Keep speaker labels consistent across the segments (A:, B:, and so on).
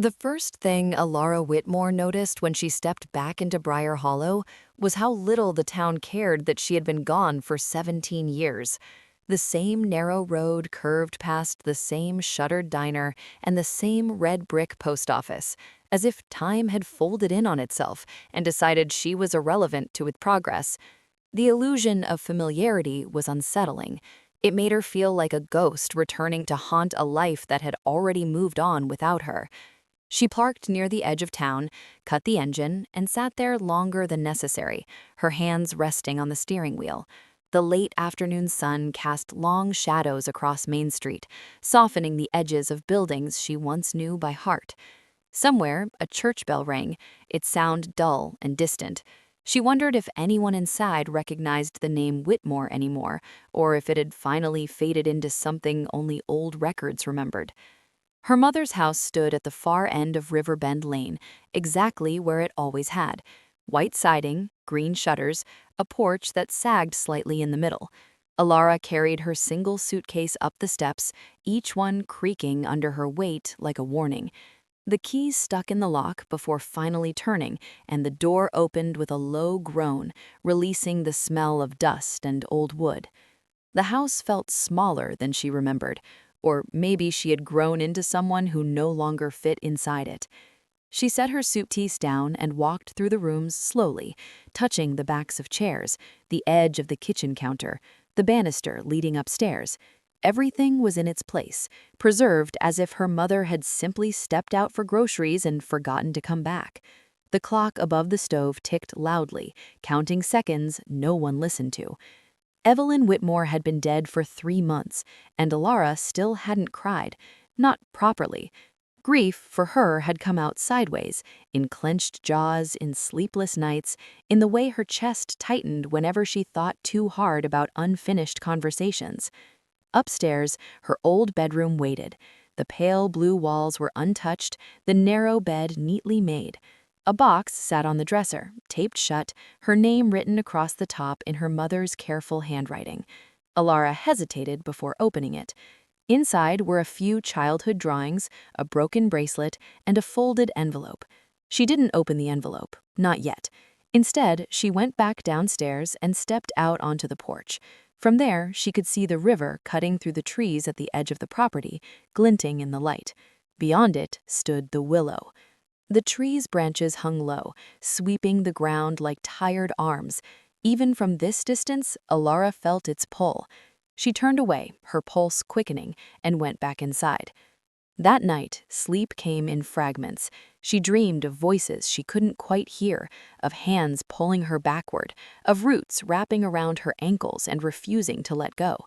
A: The first thing Elara Whitmore noticed when she stepped back into Briar Hollow was how little the town cared that she had been gone for 17 years. The same narrow road curved past the same shuttered diner and the same red brick post office, as if time had folded in on itself and decided she was irrelevant to its progress. The illusion of familiarity was unsettling. It made her feel like a ghost returning to haunt a life that had already moved on without her. She parked near the edge of town, cut the engine, and sat there longer than necessary, her hands resting on the steering wheel. The late afternoon sun cast long shadows across Main Street, softening the edges of buildings she once knew by heart. Somewhere, a church bell rang, its sound dull and distant. She wondered if anyone inside recognized the name Whitmore anymore, or if it had finally faded into something only old records remembered. Her mother's house stood at the far end of Riverbend Lane, exactly where it always had. White siding, green shutters, a porch that sagged slightly in the middle. Elara carried her single suitcase up the steps, each one creaking under her weight like a warning. The keys stuck in the lock before finally turning, and the door opened with a low groan, releasing the smell of dust and old wood. The house felt smaller than she remembered, or maybe she had grown into someone who no longer fit inside it. She set her suitcase down and walked through the rooms slowly, touching the backs of chairs, the edge of the kitchen counter, the banister leading upstairs. Everything was in its place, preserved as if her mother had simply stepped out for groceries and forgotten to come back. The clock above the stove ticked loudly, counting seconds no one listened to. Evelyn Whitmore had been dead for 3 months, and Elara still hadn't cried. Not properly. Grief, for her, had come out sideways, in clenched jaws, in sleepless nights, in the way her chest tightened whenever she thought too hard about unfinished conversations. Upstairs, her old bedroom waited. The pale blue walls were untouched, the narrow bed neatly made. A box sat on the dresser, taped shut, her name written across the top in her mother's careful handwriting. Elara hesitated before opening it. Inside were a few childhood drawings, a broken bracelet, and a folded envelope. She didn't open the envelope, not yet. Instead, she went back downstairs and stepped out onto the porch. From there, she could see the river cutting through the trees at the edge of the property, glinting in the light. Beyond it stood the Willow. The tree's branches hung low, sweeping the ground like tired arms. Even from this distance, Elara felt its pull. She turned away, her pulse quickening, and went back inside. That night, sleep came in fragments. She dreamed of voices she couldn't quite hear, of hands pulling her backward, of roots wrapping around her ankles and refusing to let go.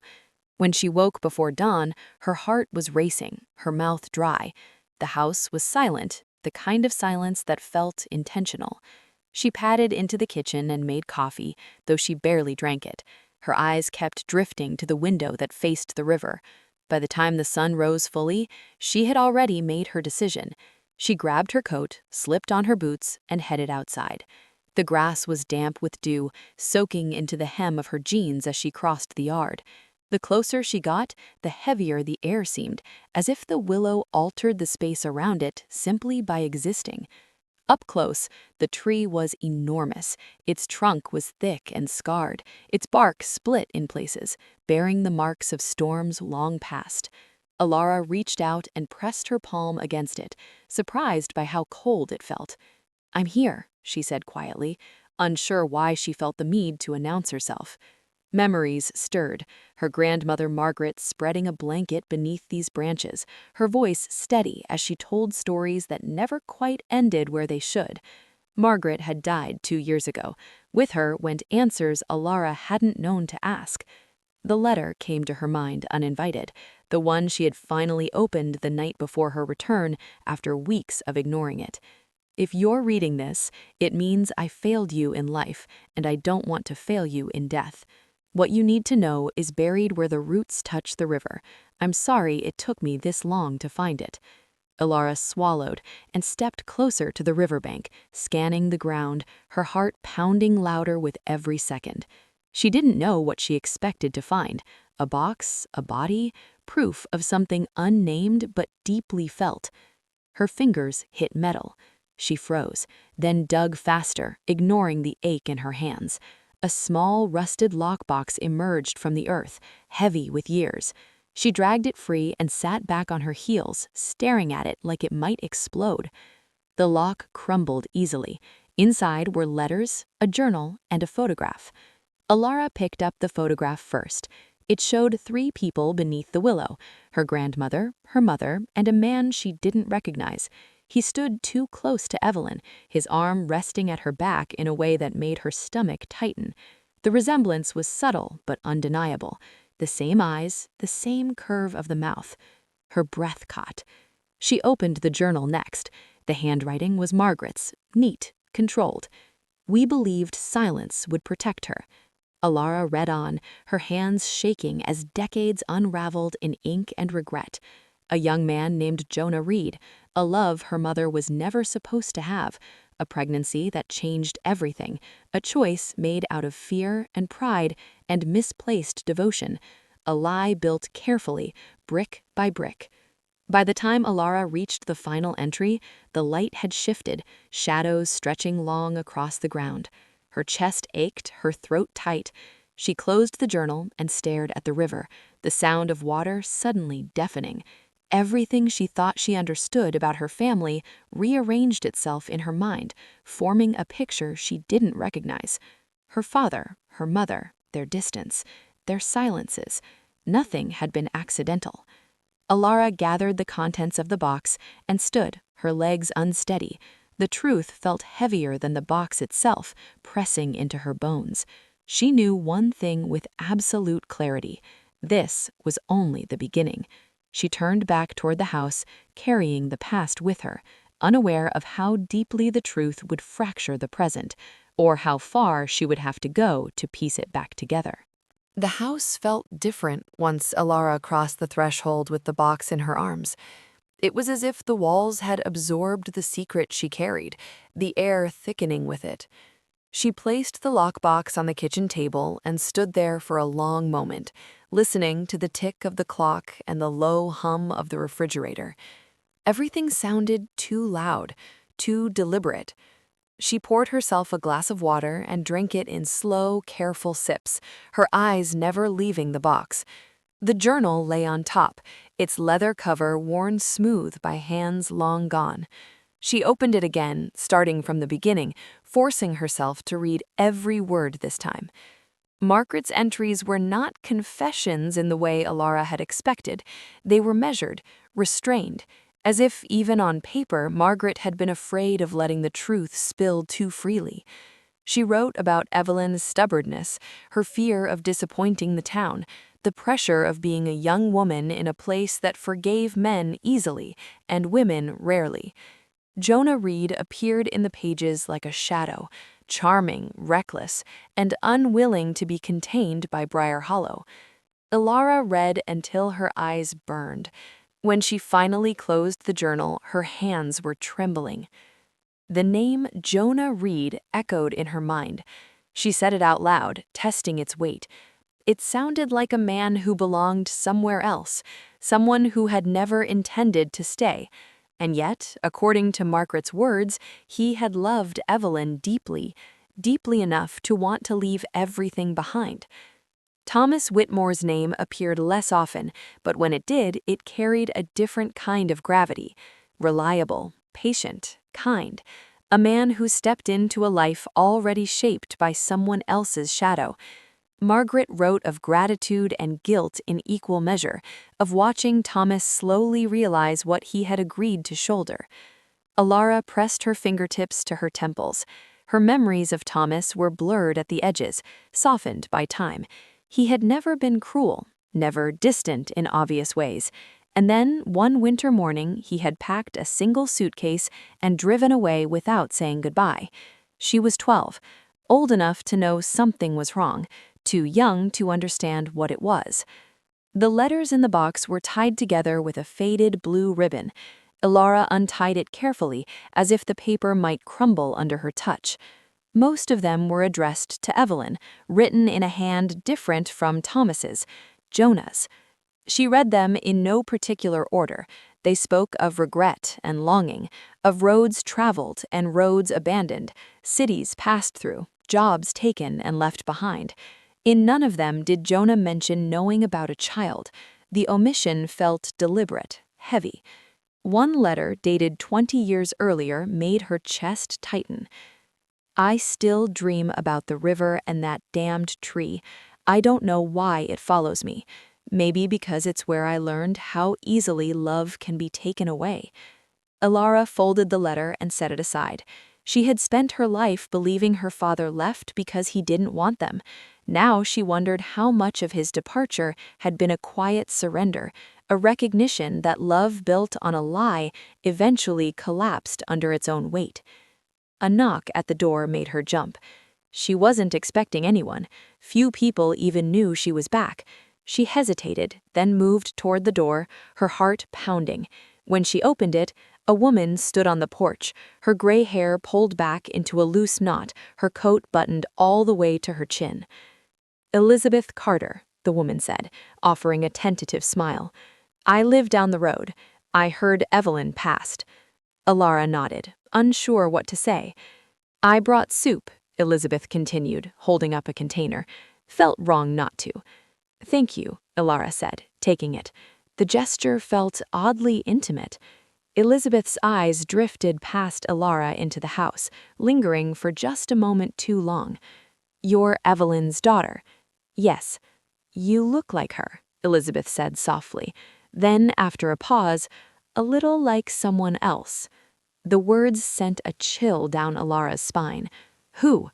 A: When she woke before dawn, her heart was racing, her mouth dry. The house was silent, the kind of silence that felt intentional. She padded into the kitchen and made coffee, though she barely drank it. Her eyes kept drifting to the window that faced the river. By the time the sun rose fully, she had already made her decision. She grabbed her coat, slipped on her boots, and headed outside. The grass was damp with dew, soaking into the hem of her jeans as she crossed the yard. The closer she got, the heavier the air seemed, as if the willow altered the space around it simply by existing. Up close, the tree was enormous. Its trunk was thick and scarred, its bark split in places, bearing the marks of storms long past. Elara reached out and pressed her palm against it, surprised by how cold it felt. "I'm here," she said quietly, unsure why she felt the need to announce herself. Memories stirred, her grandmother Margaret spreading a blanket beneath these branches, her voice steady as she told stories that never quite ended where they should. Margaret had died 2 years ago. With her went answers Elara hadn't known to ask. The letter came to her mind uninvited, the one she had finally opened the night before her return after weeks of ignoring it. "If you're reading this, it means I failed you in life, and I don't want to fail you in death. What you need to know is buried where the roots touch the river. I'm sorry it took me this long to find it." Elara swallowed and stepped closer to the riverbank, scanning the ground, her heart pounding louder with every second. She didn't know what she expected to find. A box, a body, proof of something unnamed but deeply felt. Her fingers hit metal. She froze, then dug faster, ignoring the ache in her hands. A small, rusted lockbox emerged from the earth, heavy with years. She dragged it free and sat back on her heels, staring at it like it might explode. The lock crumbled easily. Inside were letters, a journal, and a photograph. Elara picked up the photograph first. It showed 3 people beneath the willow: her grandmother, her mother, and a man she didn't recognize. He stood too close to Evelyn, his arm resting at her back in a way that made her stomach tighten. The resemblance was subtle but undeniable. The same eyes, the same curve of the mouth. Her breath caught. She opened the journal next. The handwriting was Margaret's, neat, controlled. We believed silence would protect her. Elara read on, her hands shaking as decades unraveled in ink and regret. A young man named Jonah Reed, a love her mother was never supposed to have, a pregnancy that changed everything, a choice made out of fear and pride and misplaced devotion, a lie built carefully, brick by brick. By the time Elara reached the final entry, the light had shifted, shadows stretching long across the ground. Her chest ached, her throat tight. She closed the journal and stared at the river, the sound of water suddenly deafening. Everything she thought she understood about her family rearranged itself in her mind, forming a picture she didn't recognize. Her father, her mother, their distance, their silences. Nothing had been accidental. Elara gathered the contents of the box and stood, her legs unsteady. The truth felt heavier than the box itself, pressing into her bones. She knew one thing with absolute clarity. This was only the beginning. She turned back toward the house, carrying the past with her, unaware of how deeply the truth would fracture the present, or how far she would have to go to piece it back together. The house felt different once Elara crossed the threshold with the box in her arms. It was as if the walls had absorbed the secret she carried, the air thickening with it. She placed the lockbox on the kitchen table and stood there for a long moment, listening to the tick of the clock and the low hum of the refrigerator. Everything sounded too loud, too deliberate. She poured herself a glass of water and drank it in slow, careful sips, her eyes never leaving the box. The journal lay on top, its leather cover worn smooth by hands long gone. She opened it again, starting from the beginning, forcing herself to read every word this time. Margaret's entries were not confessions in the way Elara had expected. They were measured, restrained, as if even on paper Margaret had been afraid of letting the truth spill too freely. She wrote about Evelyn's stubbornness, her fear of disappointing the town, the pressure of being a young woman in a place that forgave men easily and women rarely. Jonah Reed appeared in the pages like a shadow, charming, reckless, and unwilling to be contained by Briar Hollow. Elara read until her eyes burned. When she finally closed the journal, her hands were trembling. The name Jonah Reed echoed in her mind. She said it out loud, testing its weight. It sounded like a man who belonged somewhere else, someone who had never intended to stay. And yet, according to Margaret's words, he had loved Evelyn deeply, deeply enough to want to leave everything behind. Thomas Whitmore's name appeared less often, but when it did, it carried a different kind of gravity. Reliable, patient, kind. A man who stepped into a life already shaped by someone else's shadow. Margaret wrote of gratitude and guilt in equal measure, of watching Thomas slowly realize what he had agreed to shoulder. Elara pressed her fingertips to her temples. Her memories of Thomas were blurred at the edges, softened by time. He had never been cruel, never distant in obvious ways. And then, one winter morning, he had packed a single suitcase and driven away without saying goodbye. She was 12, old enough to know something was wrong, too young to understand what it was. The letters in the box were tied together with a faded blue ribbon. Elara untied it carefully, as if the paper might crumble under her touch. Most of them were addressed to Evelyn, written in a hand different from Thomas's, Jonah's. She read them in no particular order, They spoke of regret and longing, of roads traveled and roads abandoned, cities passed through, jobs taken and left behind. In none of them did Jonah mention knowing about a child. The omission felt deliberate, heavy. One letter, dated 20 years earlier, made her chest tighten. I still dream about the river and that damned tree. I don't know why it follows me. Maybe because it's where I learned how easily love can be taken away. Elara folded the letter and set it aside. She had spent her life believing her father left because he didn't want them. Now she wondered how much of his departure had been a quiet surrender, a recognition that love built on a lie eventually collapsed under its own weight. A knock at the door made her jump. She wasn't expecting anyone. Few people even knew she was back. She hesitated, then moved toward the door, her heart pounding. When she opened it, a woman stood on the porch, her gray hair pulled back into a loose knot, her coat buttoned all the way to her chin. "Elizabeth Carter," the woman said, offering a tentative smile. "I live down the road. I heard Evelyn passed." Elara nodded, unsure what to say. "I brought soup," Elizabeth continued, holding up a container. "Felt wrong not to." "Thank you," Elara said, taking it. The gesture felt oddly intimate. Elizabeth's eyes drifted past Elara into the house, lingering for just a moment too long. "You're Evelyn's daughter." "Yes." "You look like her," Elizabeth said softly. Then, after a pause, "A little like someone else." The words sent a chill down Elara's spine. "Who?"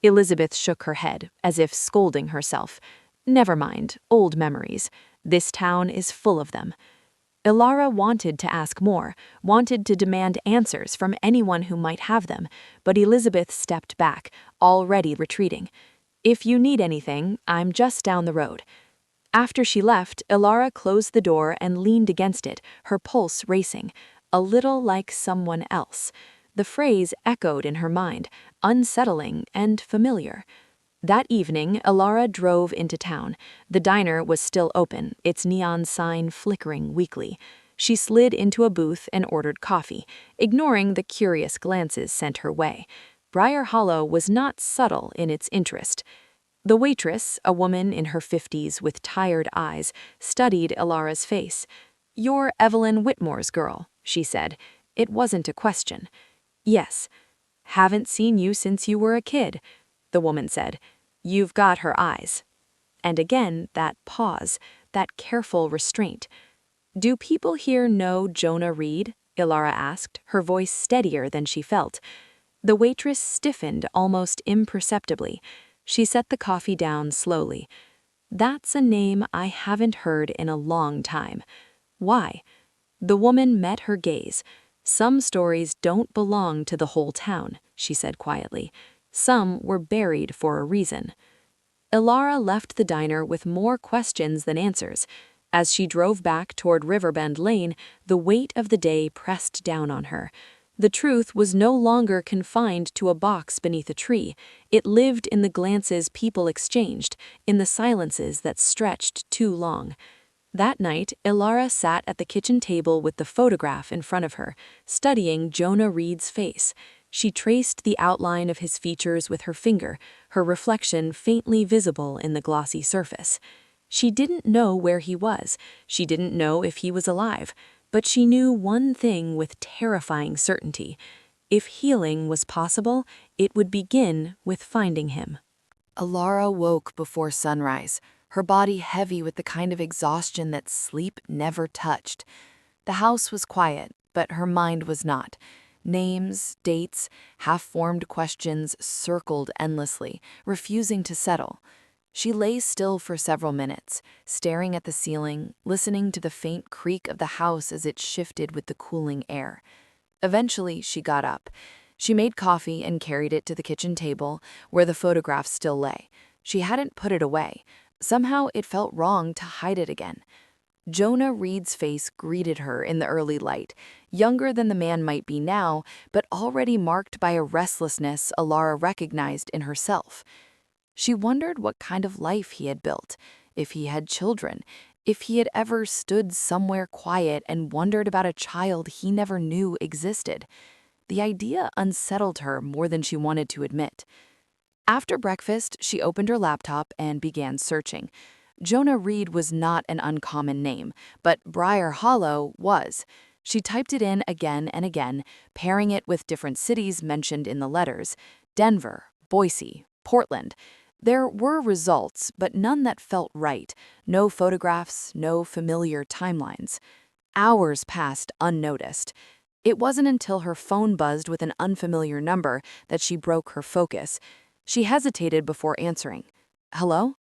A: Elizabeth shook her head, as if scolding herself. "Never mind, old memories. This town is full of them." Elara wanted to ask more, wanted to demand answers from anyone who might have them, but Elizabeth stepped back, already retreating. "If you need anything, I'm just down the road." After she left, Elara closed the door and leaned against it, her pulse racing. "A little like someone else." The phrase echoed in her mind, unsettling and familiar. That evening, Elara drove into town. The diner was still open, its neon sign flickering weakly. She slid into a booth and ordered coffee, ignoring the curious glances sent her way. Briar Hollow was not subtle in its interest. The waitress, a woman in her 50s with tired eyes, studied Elara's face. "You're Evelyn Whitmore's girl," she said. It wasn't a question. "Yes." "Haven't seen you since you were a kid," the woman said. "You've got her eyes." And again, that pause, that careful restraint. "Do people here know Jonah Reed?" Elara asked, her voice steadier than she felt. The waitress stiffened almost imperceptibly. She set the coffee down slowly. "That's a name I haven't heard in a long time." "Why?" The woman met her gaze. "Some stories don't belong to the whole town," she said quietly. "Some were buried for a reason." Elara left the diner with more questions than answers. As she drove back toward Riverbend Lane, the weight of the day pressed down on her. The truth was no longer confined to a box beneath a tree. It lived in the glances people exchanged, in the silences that stretched too long. That night, Elara sat at the kitchen table with the photograph in front of her, studying Jonah Reed's face. She traced the outline of his features with her finger, her reflection faintly visible in the glossy surface. She didn't know where he was. She didn't know if he was alive. But she knew one thing with terrifying certainty. If healing was possible, it would begin with finding him. Elara woke before sunrise, her body heavy with the kind of exhaustion that sleep never touched. The house was quiet, but her mind was not. Names, dates, half-formed questions circled endlessly, refusing to settle. She lay still for several minutes, staring at the ceiling, listening to the faint creak of the house as it shifted with the cooling air. Eventually, she got up. She made coffee and carried it to the kitchen table, where the photograph still lay. She hadn't put it away. Somehow, it felt wrong to hide it again. Jonah Reed's face greeted her in the early light, younger than the man might be now, but already marked by a restlessness Elara recognized in herself. She wondered what kind of life he had built, if he had children, If he had ever stood somewhere quiet and wondered about a child he never knew existed. The idea unsettled her more than she wanted to admit. After breakfast, she opened her laptop and began searching. Jonah Reed was not an uncommon name, but Briar Hollow was. She typed it in again and again, pairing it with different cities mentioned in the letters: Denver, Boise, Portland. There were results, but none that felt right. No photographs, no familiar timelines. Hours passed unnoticed. It wasn't until her phone buzzed with an unfamiliar number that she broke her focus. She hesitated before answering. "Hello?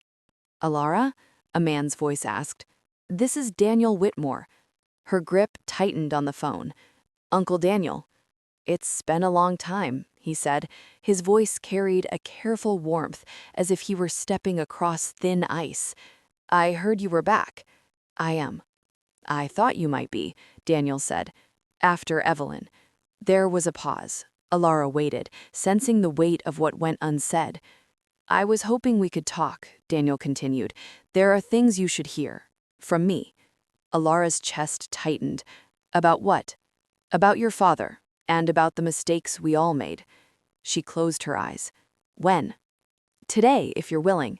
A: Elara?" a man's voice asked. "This is Daniel Whitmore." Her grip tightened on the phone. "Uncle Daniel." "It's been a long time," he said. His voice carried a careful warmth, as if he were stepping across thin ice. "I heard you were back." "I am." "I thought you might be," Daniel said. "After Evelyn." There was a pause. Elara waited, sensing the weight of what went unsaid. "I was hoping we could talk," Daniel continued. "There are things you should hear. From me." Alara's chest tightened. "About what?" "About your father, and about the mistakes we all made." She closed her eyes. "When?" "Today, if you're willing."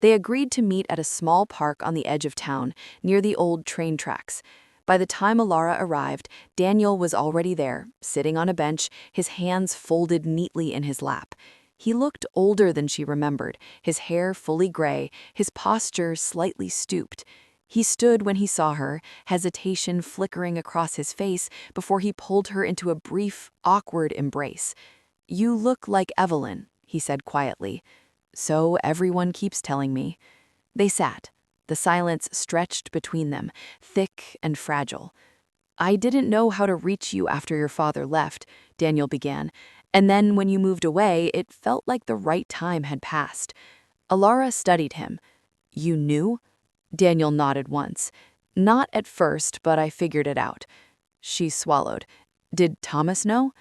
A: They agreed to meet at a small park on the edge of town, near the old train tracks. By the time Elara arrived, Daniel was already there, sitting on a bench, his hands folded neatly in his lap. He looked older than she remembered, his hair fully gray, his posture slightly stooped. He stood when he saw her, hesitation flickering across his face before he pulled her into a brief, awkward embrace. "You look like Evelyn," he said quietly. "So everyone keeps telling me." They sat. The silence stretched between them, thick and fragile. "I didn't know how to reach you after your father left," Daniel began. "And then when you moved away, it felt like the right time had passed." Elara studied him. "You knew?" Daniel nodded once. "Not at first, but I figured it out." She swallowed. "Did Thomas know?"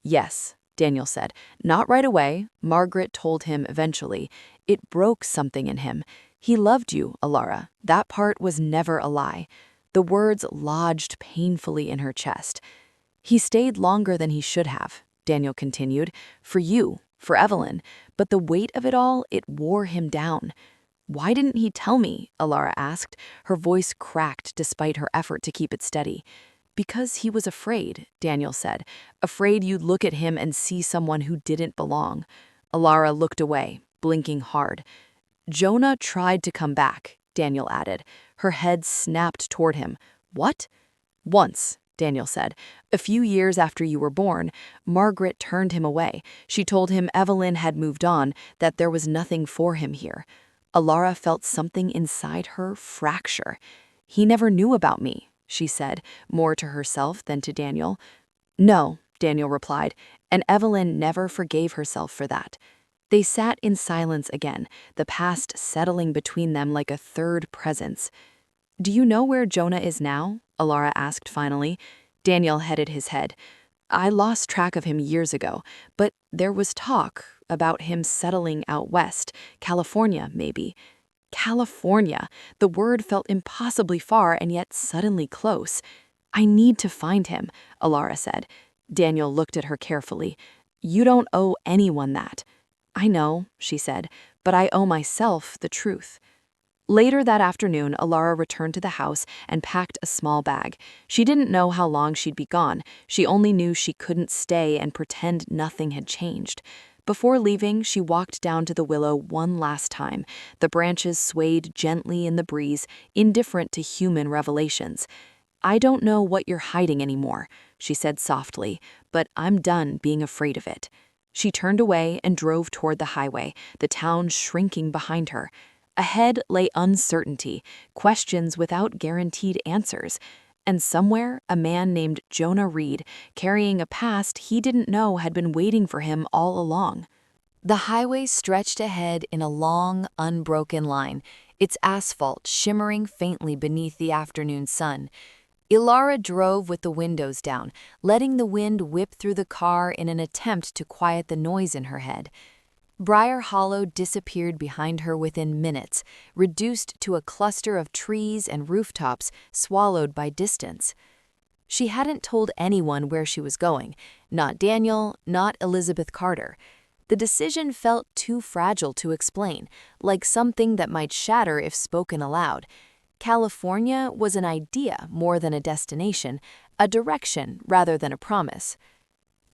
A: "Yes," Daniel said. "Not right away. Margaret told him eventually. It broke something in him. He loved you, Elara. That part was never a lie." The words lodged painfully in her chest. "He stayed longer than he should have," Daniel continued. "For you, for Evelyn. But the weight of it all, it wore him down." "Why didn't he tell me?" Elara asked. Her voice cracked despite her effort to keep it steady. "Because he was afraid," Daniel said. "Afraid you'd look at him and see someone who didn't belong." Elara looked away, blinking hard. "Jonah tried to come back," Daniel added. Her head snapped toward him. "What?" "Once," Daniel said. "A few years after you were born, Margaret turned him away. She told him Evelyn had moved on, that there was nothing for him here." Elara felt something inside her fracture. "He never knew about me," she said, more to herself than to Daniel. "No," Daniel replied, "and Evelyn never forgave herself for that." They sat in silence again, the past settling between them like a third presence. "Do you know where Jonah is now?" Elara asked finally. Daniel headed his head. "I lost track of him years ago, but there was talk about him settling out west, California, maybe." California! The word felt impossibly far and yet suddenly close. "I need to find him," Elara said. Daniel looked at her carefully. "You don't owe anyone that." "I know," she said, "but I owe myself the truth." Later that afternoon, Elara returned to the house and packed a small bag. She didn't know how long she'd be gone. She only knew she couldn't stay and pretend nothing had changed. Before leaving, she walked down to the Willow one last time. The branches swayed gently in the breeze, indifferent to human revelations. "I don't know what you're hiding anymore," she said softly, "but I'm done being afraid of it." She turned away and drove toward the highway, the town shrinking behind her. Ahead lay uncertainty, questions without guaranteed answers. And somewhere, a man named Jonah Reed, carrying a past he didn't know had been waiting for him all along. The highway stretched ahead in a long, unbroken line, its asphalt shimmering faintly beneath the afternoon sun. Elara drove with the windows down, letting the wind whip through the car in an attempt to quiet the noise in her head. Briar Hollow disappeared behind her within minutes, reduced to a cluster of trees and rooftops swallowed by distance. She hadn't told anyone where she was going, not Daniel, not Elizabeth Carter. The decision felt too fragile to explain, like something that might shatter if spoken aloud. California was an idea more than a destination, a direction rather than a promise.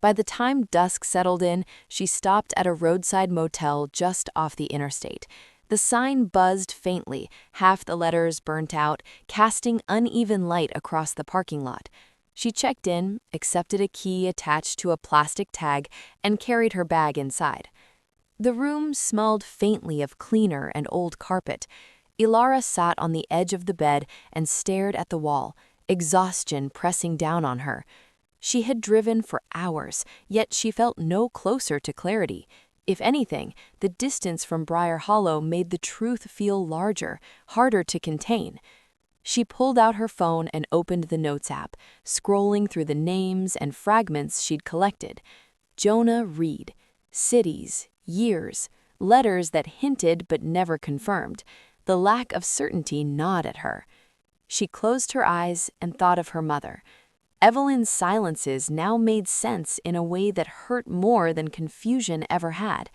A: By the time dusk settled in, she stopped at a roadside motel just off the interstate. The sign buzzed faintly, half the letters burnt out, casting uneven light across the parking lot. She checked in, accepted a key attached to a plastic tag, and carried her bag inside. The room smelled faintly of cleaner and old carpet. Elara sat on the edge of the bed and stared at the wall, exhaustion pressing down on her. She had driven for hours, yet she felt no closer to clarity. If anything, the distance from Briar Hollow made the truth feel larger, harder to contain. She pulled out her phone and opened the Notes app, scrolling through the names and fragments she'd collected. Jonah Reed. Cities, years, letters that hinted but never confirmed. The lack of certainty gnawed at her. She closed her eyes and thought of her mother. Evelyn's silences now made sense in a way that hurt more than confusion ever had.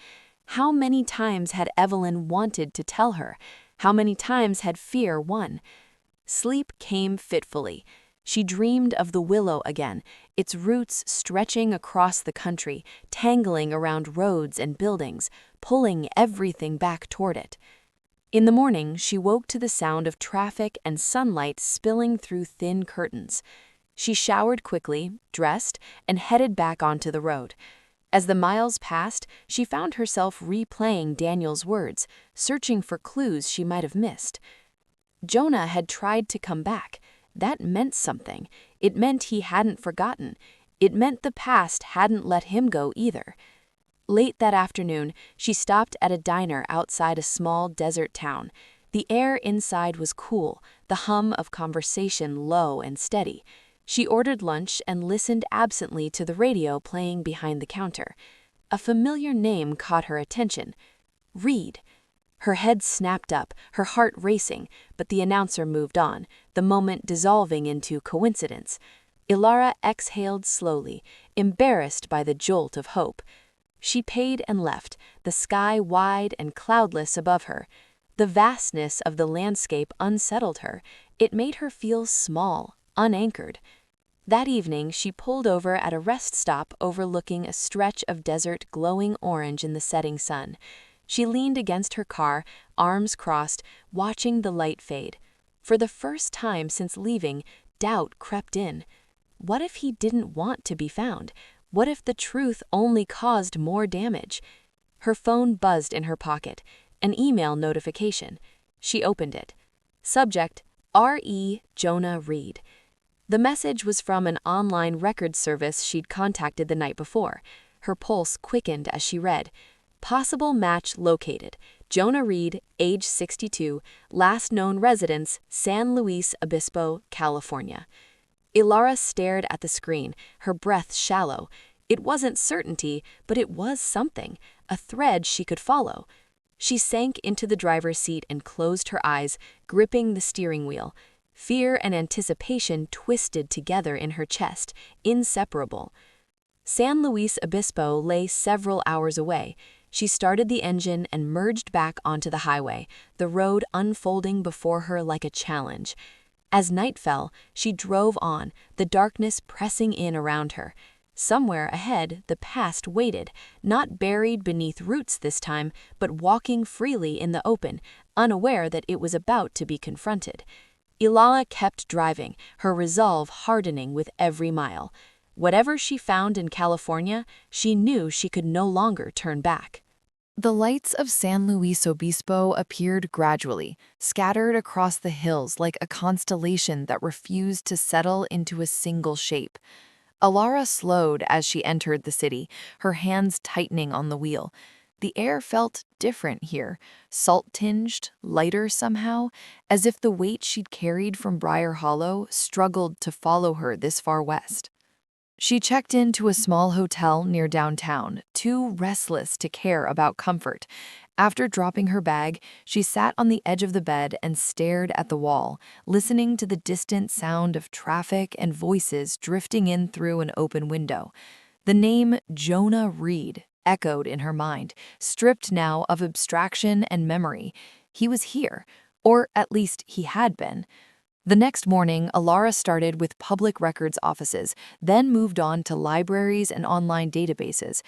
A: How many times had Evelyn wanted to tell her? How many times had fear won? Sleep came fitfully. She dreamed of the Willow again, its roots stretching across the country, tangling around roads and buildings, pulling everything back toward it. In the morning, she woke to the sound of traffic and sunlight spilling through thin curtains. She showered quickly, dressed, and headed back onto the road. As the miles passed, she found herself replaying Daniel's words, searching for clues she might have missed. Jonah had tried to come back. That meant something. It meant he hadn't forgotten. It meant the past hadn't let him go either. Late that afternoon, she stopped at a diner outside a small desert town. The air inside was cool, the hum of conversation low and steady. She ordered lunch and listened absently to the radio playing behind the counter. A familiar name caught her attention. Reed. Her head snapped up, her heart racing, but the announcer moved on, the moment dissolving into coincidence. Elara exhaled slowly, embarrassed by the jolt of hope. She paid and left, the sky wide and cloudless above her. The vastness of the landscape unsettled her. It made her feel small, unanchored. That evening, she pulled over at a rest stop overlooking a stretch of desert glowing orange in the setting sun. She leaned against her car, arms crossed, watching the light fade. For the first time since leaving, doubt crept in. What if he didn't want to be found? What if the truth only caused more damage? Her phone buzzed in her pocket. An email notification. She opened it. Subject, R.E. Jonah Reed. The message was from an online record service she'd contacted the night before. Her pulse quickened as she read. Possible match located. Jonah Reed, age 62, last known residence, San Luis Obispo, California. Elara stared at the screen, her breath shallow. It wasn't certainty, but it was something, a thread she could follow. She sank into the driver's seat and closed her eyes, gripping the steering wheel. Fear and anticipation twisted together in her chest, inseparable. San Luis Obispo lay several hours away. She started the engine and merged back onto the highway, the road unfolding before her like a challenge. As night fell, she drove on, the darkness pressing in around her. Somewhere ahead, the past waited, not buried beneath roots this time, but walking freely in the open, unaware that it was about to be confronted. Elara kept driving, her resolve hardening with every mile. Whatever she found in California, she knew she could no longer turn back. The lights of San Luis Obispo appeared gradually, scattered across the hills like a constellation that refused to settle into a single shape. Elara slowed as she entered the city, her hands tightening on the wheel. The air felt different here, salt-tinged, lighter somehow, as if the weight she'd carried from Briar Hollow struggled to follow her this far west. She checked into a small hotel near downtown, too restless to care about comfort. After dropping her bag, she sat on the edge of the bed and stared at the wall, listening to the distant sound of traffic and voices drifting in through an open window. The name Jonah Reed echoed in her mind, stripped now of abstraction and memory. He was here, or at least he had been. The next morning, Elara started with public records offices, then moved on to libraries and online databases.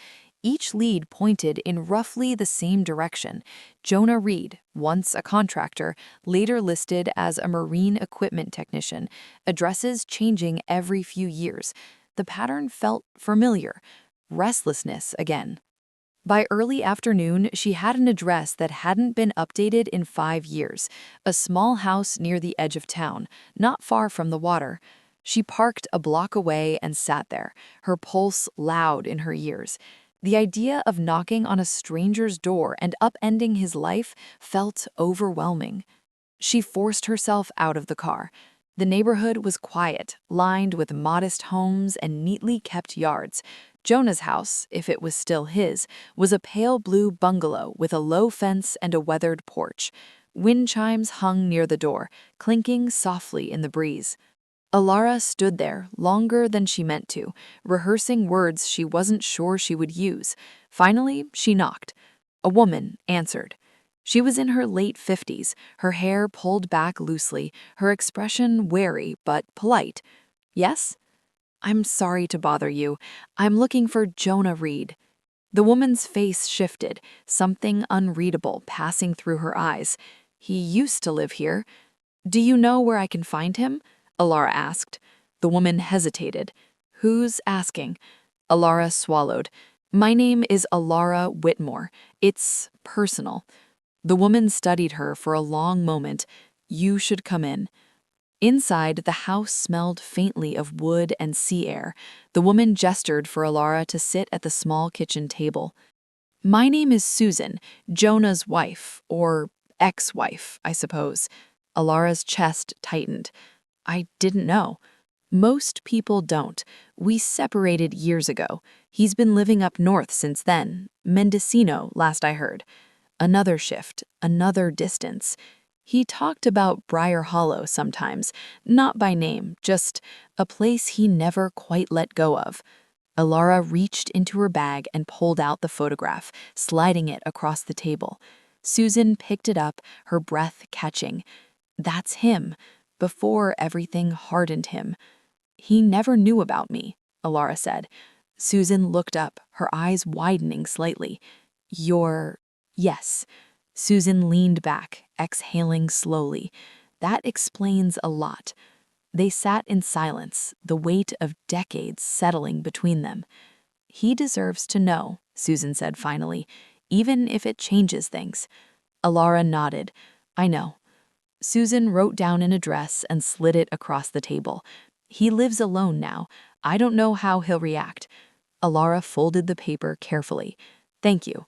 A: Each lead pointed in roughly the same direction. Jonah Reed, once a contractor, later listed as a marine equipment technician, addresses changing every few years. The pattern felt familiar. Restlessness again. By early afternoon, she had an address that hadn't been updated in 5 years, a small house near the edge of town, not far from the water. She parked a block away and sat there, her pulse loud in her ears. The idea of knocking on a stranger's door and upending his life felt overwhelming. She forced herself out of the car. The neighborhood was quiet, lined with modest homes and neatly kept yards. Jonah's house, if it was still his, was a pale blue bungalow with a low fence and a weathered porch. Wind chimes hung near the door, clinking softly in the breeze. Elara stood there longer than she meant to, rehearsing words she wasn't sure she would use. Finally, she knocked. A woman answered. She was in her late 50s, her hair pulled back loosely, her expression wary but polite. "Yes?" "I'm sorry to bother you. I'm looking for Jonah Reed." The woman's face shifted, something unreadable passing through her eyes. "He used to live here. Do you know where I can find him?" Elara asked. The woman hesitated. "Who's asking?" Elara swallowed. "My name is Elara Whitmore. It's personal." The woman studied her for a long moment. "You should come in." Inside, the house smelled faintly of wood and sea air. The woman gestured for Elara to sit at the small kitchen table. "My name is Susan, Jonah's wife, or ex-wife, I suppose." Alara's chest tightened. "I didn't know." "Most people don't. We separated years ago. He's been living up north since then. Mendocino, last I heard." Another shift, another distance. He talked about Briar Hollow sometimes, not by name, just a place he never quite let go of. Elara reached into her bag and pulled out the photograph, sliding it across the table. Susan picked it up, her breath catching. "That's him, before everything hardened him." "He never knew about me," Elara said. Susan looked up, her eyes widening slightly. "You're—" "Yes." Susan leaned back, exhaling slowly. "That explains a lot." They sat in silence, the weight of decades settling between them. "He deserves to know," Susan said finally, "even if it changes things." Elara nodded. "I know." Susan wrote down an address and slid it across the table. "He lives alone now. I don't know how he'll react." Elara folded the paper carefully. "Thank you."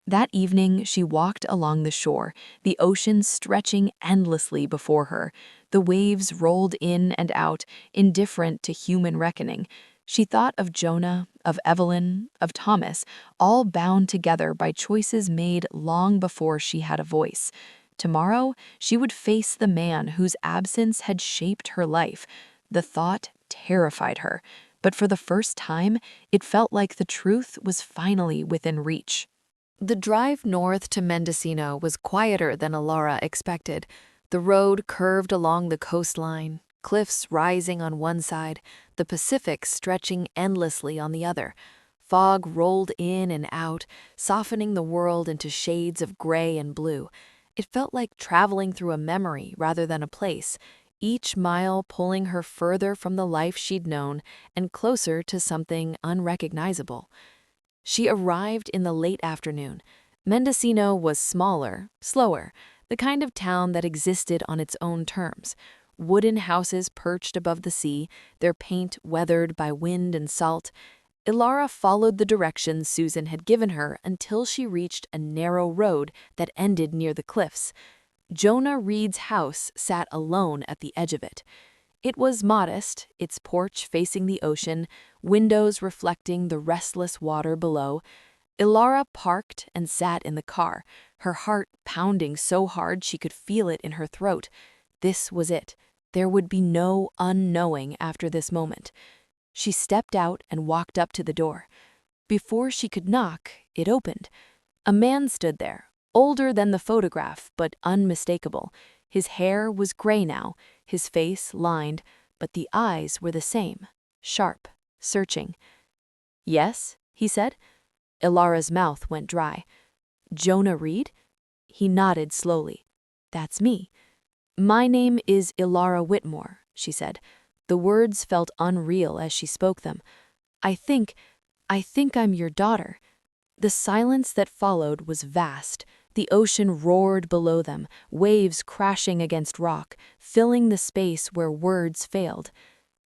A: That evening, she walked along the shore, the ocean stretching endlessly before her. The waves rolled in and out, indifferent to human reckoning. She thought of Jonah, of Evelyn, of Thomas, all bound together by choices made long before she had a voice. Tomorrow, she would face the man whose absence had shaped her life. The thought terrified her, but for the first time, it felt like the truth was finally within reach. The drive north to Mendocino was quieter than Elara expected. The road curved along the coastline, cliffs rising on one side, the Pacific stretching endlessly on the other. Fog rolled in and out, softening the world into shades of gray and blue. It felt like traveling through a memory rather than a place, each mile pulling her further from the life she'd known and closer to something unrecognizable. She arrived in the late afternoon. Mendocino was smaller, slower, the kind of town that existed on its own terms. Wooden houses perched above the sea, their paint weathered by wind and salt. Elara followed the directions Susan had given her until she reached a narrow road that ended near the cliffs. Jonah Reed's house sat alone at the edge of it. It was modest, its porch facing the ocean, windows reflecting the restless water below. Elara parked and sat in the car, her heart pounding so hard she could feel it in her throat. This was it. There would be no unknowing after this moment. She stepped out and walked up to the door. Before she could knock, it opened. A man stood there, older than the photograph, but unmistakable. His hair was gray now, his face lined, but the eyes were the same, sharp, searching. "Yes?" he said. Elara's mouth went dry. "Jonah Reed?" He nodded slowly. "That's me." "My name is Elara Whitmore," she said. The words felt unreal as she spoke them. I think I'm your daughter." The silence that followed was vast. The ocean roared below them, waves crashing against rock, filling the space where words failed.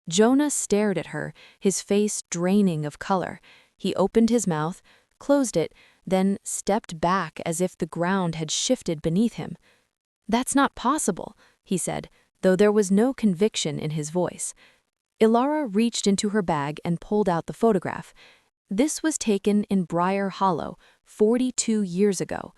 A: Jonah stared at her, his face draining of color. He opened his mouth, closed it, then stepped back as if the ground had shifted beneath him. "That's not possible," he said, though there was no conviction in his voice. Elara reached into her bag and pulled out the photograph. This was taken in Briar Hollow, 42 years ago.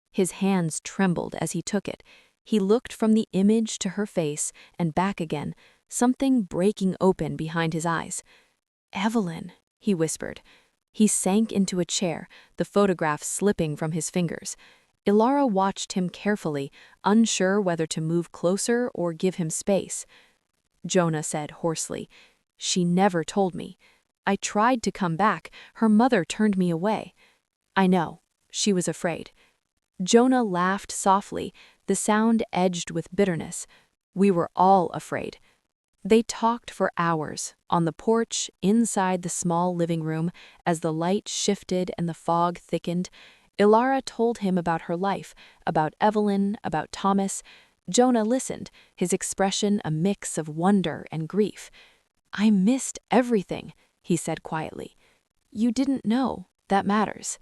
A: His hands trembled as he took it. He looked from the image to her face and back again, something breaking open behind his eyes. "Evelyn," he whispered. He sank into a chair, the photograph slipping from his fingers. Elara watched him carefully, unsure whether to move closer or give him space. Jonah said hoarsely, "She never told me. I tried to come back. Her mother turned me away." "I know. She was afraid." Jonah laughed softly, the sound edged with bitterness. "We were all afraid." They talked for hours, on the porch, inside the small living room, as the light shifted and the fog thickened. Elara told him about her life, about Evelyn, about Thomas. Jonah listened, his expression a mix of wonder and grief. "I missed everything," he said quietly. "You didn't know. That matters."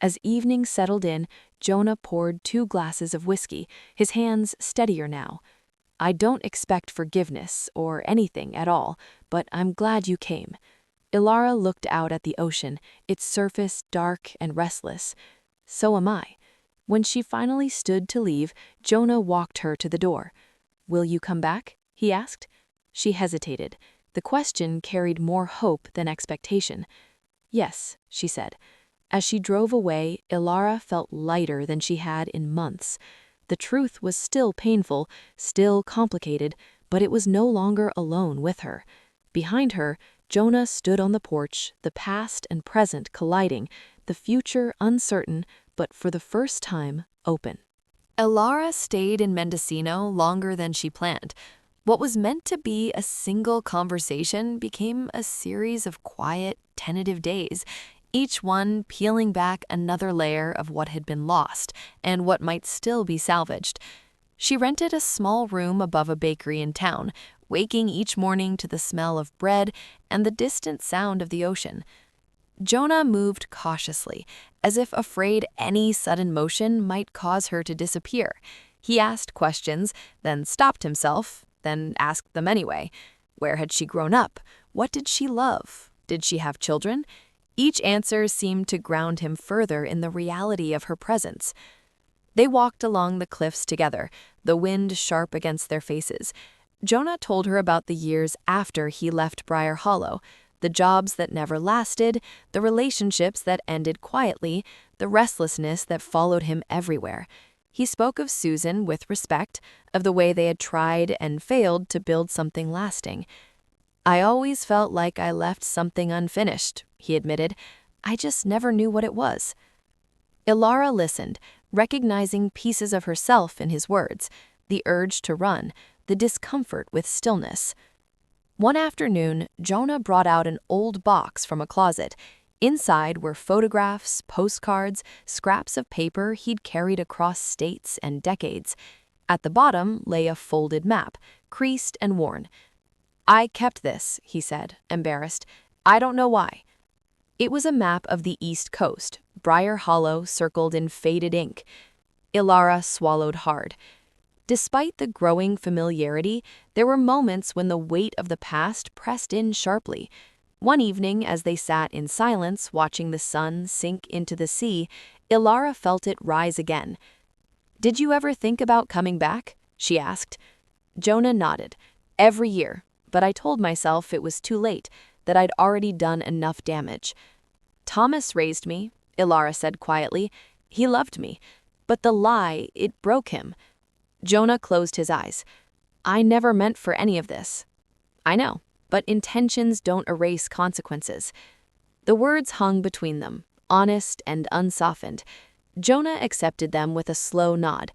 A: As evening settled in, Jonah poured 2 glasses of whiskey, his hands steadier now. "I don't expect forgiveness or anything at all, but I'm glad you came." Elara looked out at the ocean, its surface dark and restless. "So am I." When she finally stood to leave, Jonah walked her to the door. "Will you come back?" he asked. She hesitated. The question carried more hope than expectation. "Yes," she said. As she drove away, Elara felt lighter than she had in months. The truth was still painful, still complicated, but it was no longer alone with her. Behind her, Jonah stood on the porch, the past and present colliding, the future uncertain, but for the first time, open. Elara stayed in Mendocino longer than she planned. What was meant to be a single conversation became a series of quiet, tentative days, each one peeling back another layer of what had been lost and what might still be salvaged. She rented a small room above a bakery in town, waking each morning to the smell of bread and the distant sound of the ocean. Jonah moved cautiously, as if afraid any sudden motion might cause her to disappear. He asked questions, then stopped himself, then asked them anyway. Where had she grown up? What did she love? Did she have children? Each answer seemed to ground him further in the reality of her presence. They walked along the cliffs together, the wind sharp against their faces. Jonah told her about the years after he left Briar Hollow, the jobs that never lasted, the relationships that ended quietly, the restlessness that followed him everywhere. He spoke of Susan with respect, of the way they had tried and failed to build something lasting. "I always felt like I left something unfinished," he admitted. "I just never knew what it was." Elara listened, recognizing pieces of herself in his words, the urge to run, the discomfort with stillness. One afternoon, Jonah brought out an old box from a closet. Inside were photographs, postcards, scraps of paper he'd carried across states and decades. At the bottom lay a folded map, creased and worn. "I kept this," he said, embarrassed. "I don't know why." It was a map of the East Coast, Briar Hollow circled in faded ink. Elara swallowed hard. Despite the growing familiarity, there were moments when the weight of the past pressed in sharply. One evening, as they sat in silence watching the sun sink into the sea, Elara felt it rise again. "Did you ever think about coming back?" she asked. Jonah nodded. "Every year, but I told myself it was too late, that I'd already done enough damage." "Thomas raised me," Elara said quietly. "He loved me. But the lie, it broke him." Jonah closed his eyes. "I never meant for any of this." "I know, but intentions don't erase consequences." The words hung between them, honest and unsoftened. Jonah accepted them with a slow nod.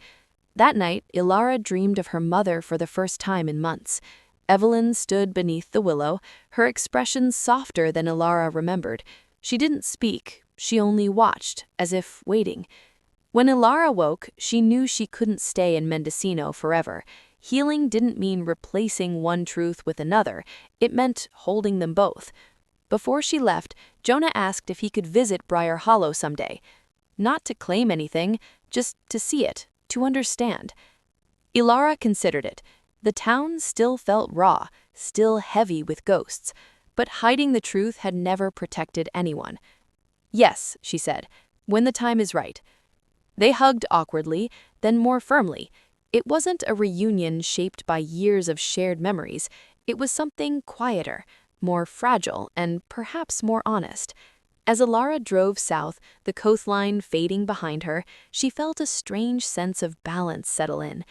A: That night, Elara dreamed of her mother for the first time in months. Evelyn stood beneath the willow, her expression softer than Elara remembered. She didn't speak, she only watched, as if waiting. When Elara woke, she knew she couldn't stay in Mendocino forever. Healing didn't mean replacing one truth with another, it meant holding them both. Before she left, Jonah asked if he could visit Briar Hollow someday. Not to claim anything, just to see it, to understand. Elara considered it. The town still felt raw, still heavy with ghosts, but hiding the truth had never protected anyone. "Yes," she said, "when the time is right." They hugged awkwardly, then more firmly. It wasn't a reunion shaped by years of shared memories. It was something quieter, more fragile, and perhaps more honest. As Elara drove south, the coastline fading behind her, she felt a strange sense of balance settle in.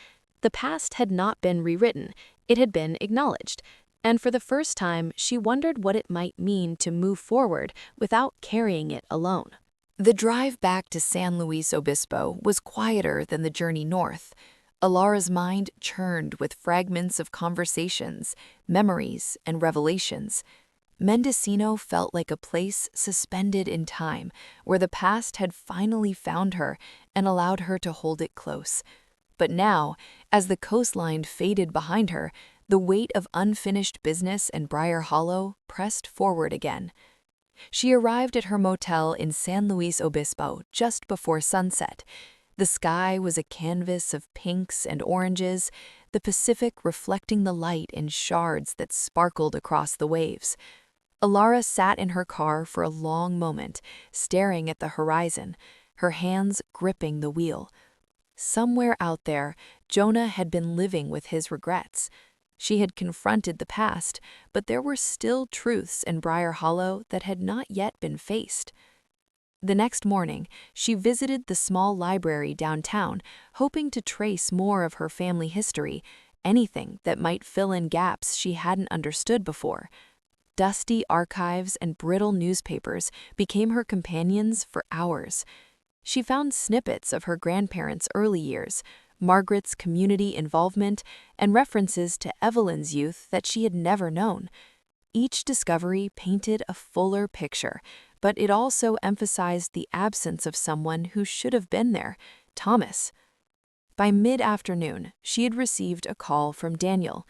A: The past had not been rewritten, it had been acknowledged. And for the first time, she wondered what it might mean to move forward without carrying it alone. The drive back to San Luis Obispo was quieter than the journey north. Elara's mind churned with fragments of conversations, memories, and revelations. Mendocino felt like a place suspended in time, where the past had finally found her and allowed her to hold it close. But now, as the coastline faded behind her, the weight of unfinished business and Briar Hollow pressed forward again. She arrived at her motel in San Luis Obispo just before sunset. The sky was a canvas of pinks and oranges, the Pacific reflecting the light in shards that sparkled across the waves. Elara sat in her car for a long moment, staring at the horizon, her hands gripping the wheel. Somewhere out there, Jonah had been living with his regrets. She had confronted the past, but there were still truths in Briar Hollow that had not yet been faced. The next morning, she visited the small library downtown, hoping to trace more of her family history, anything that might fill in gaps she hadn't understood before. Dusty archives and brittle newspapers became her companions for hours. She found snippets of her grandparents' early years, Margaret's community involvement, and references to Evelyn's youth that she had never known. Each discovery painted a fuller picture, but it also emphasized the absence of someone who should have been there, Thomas. By mid-afternoon, she had received a call from Daniel.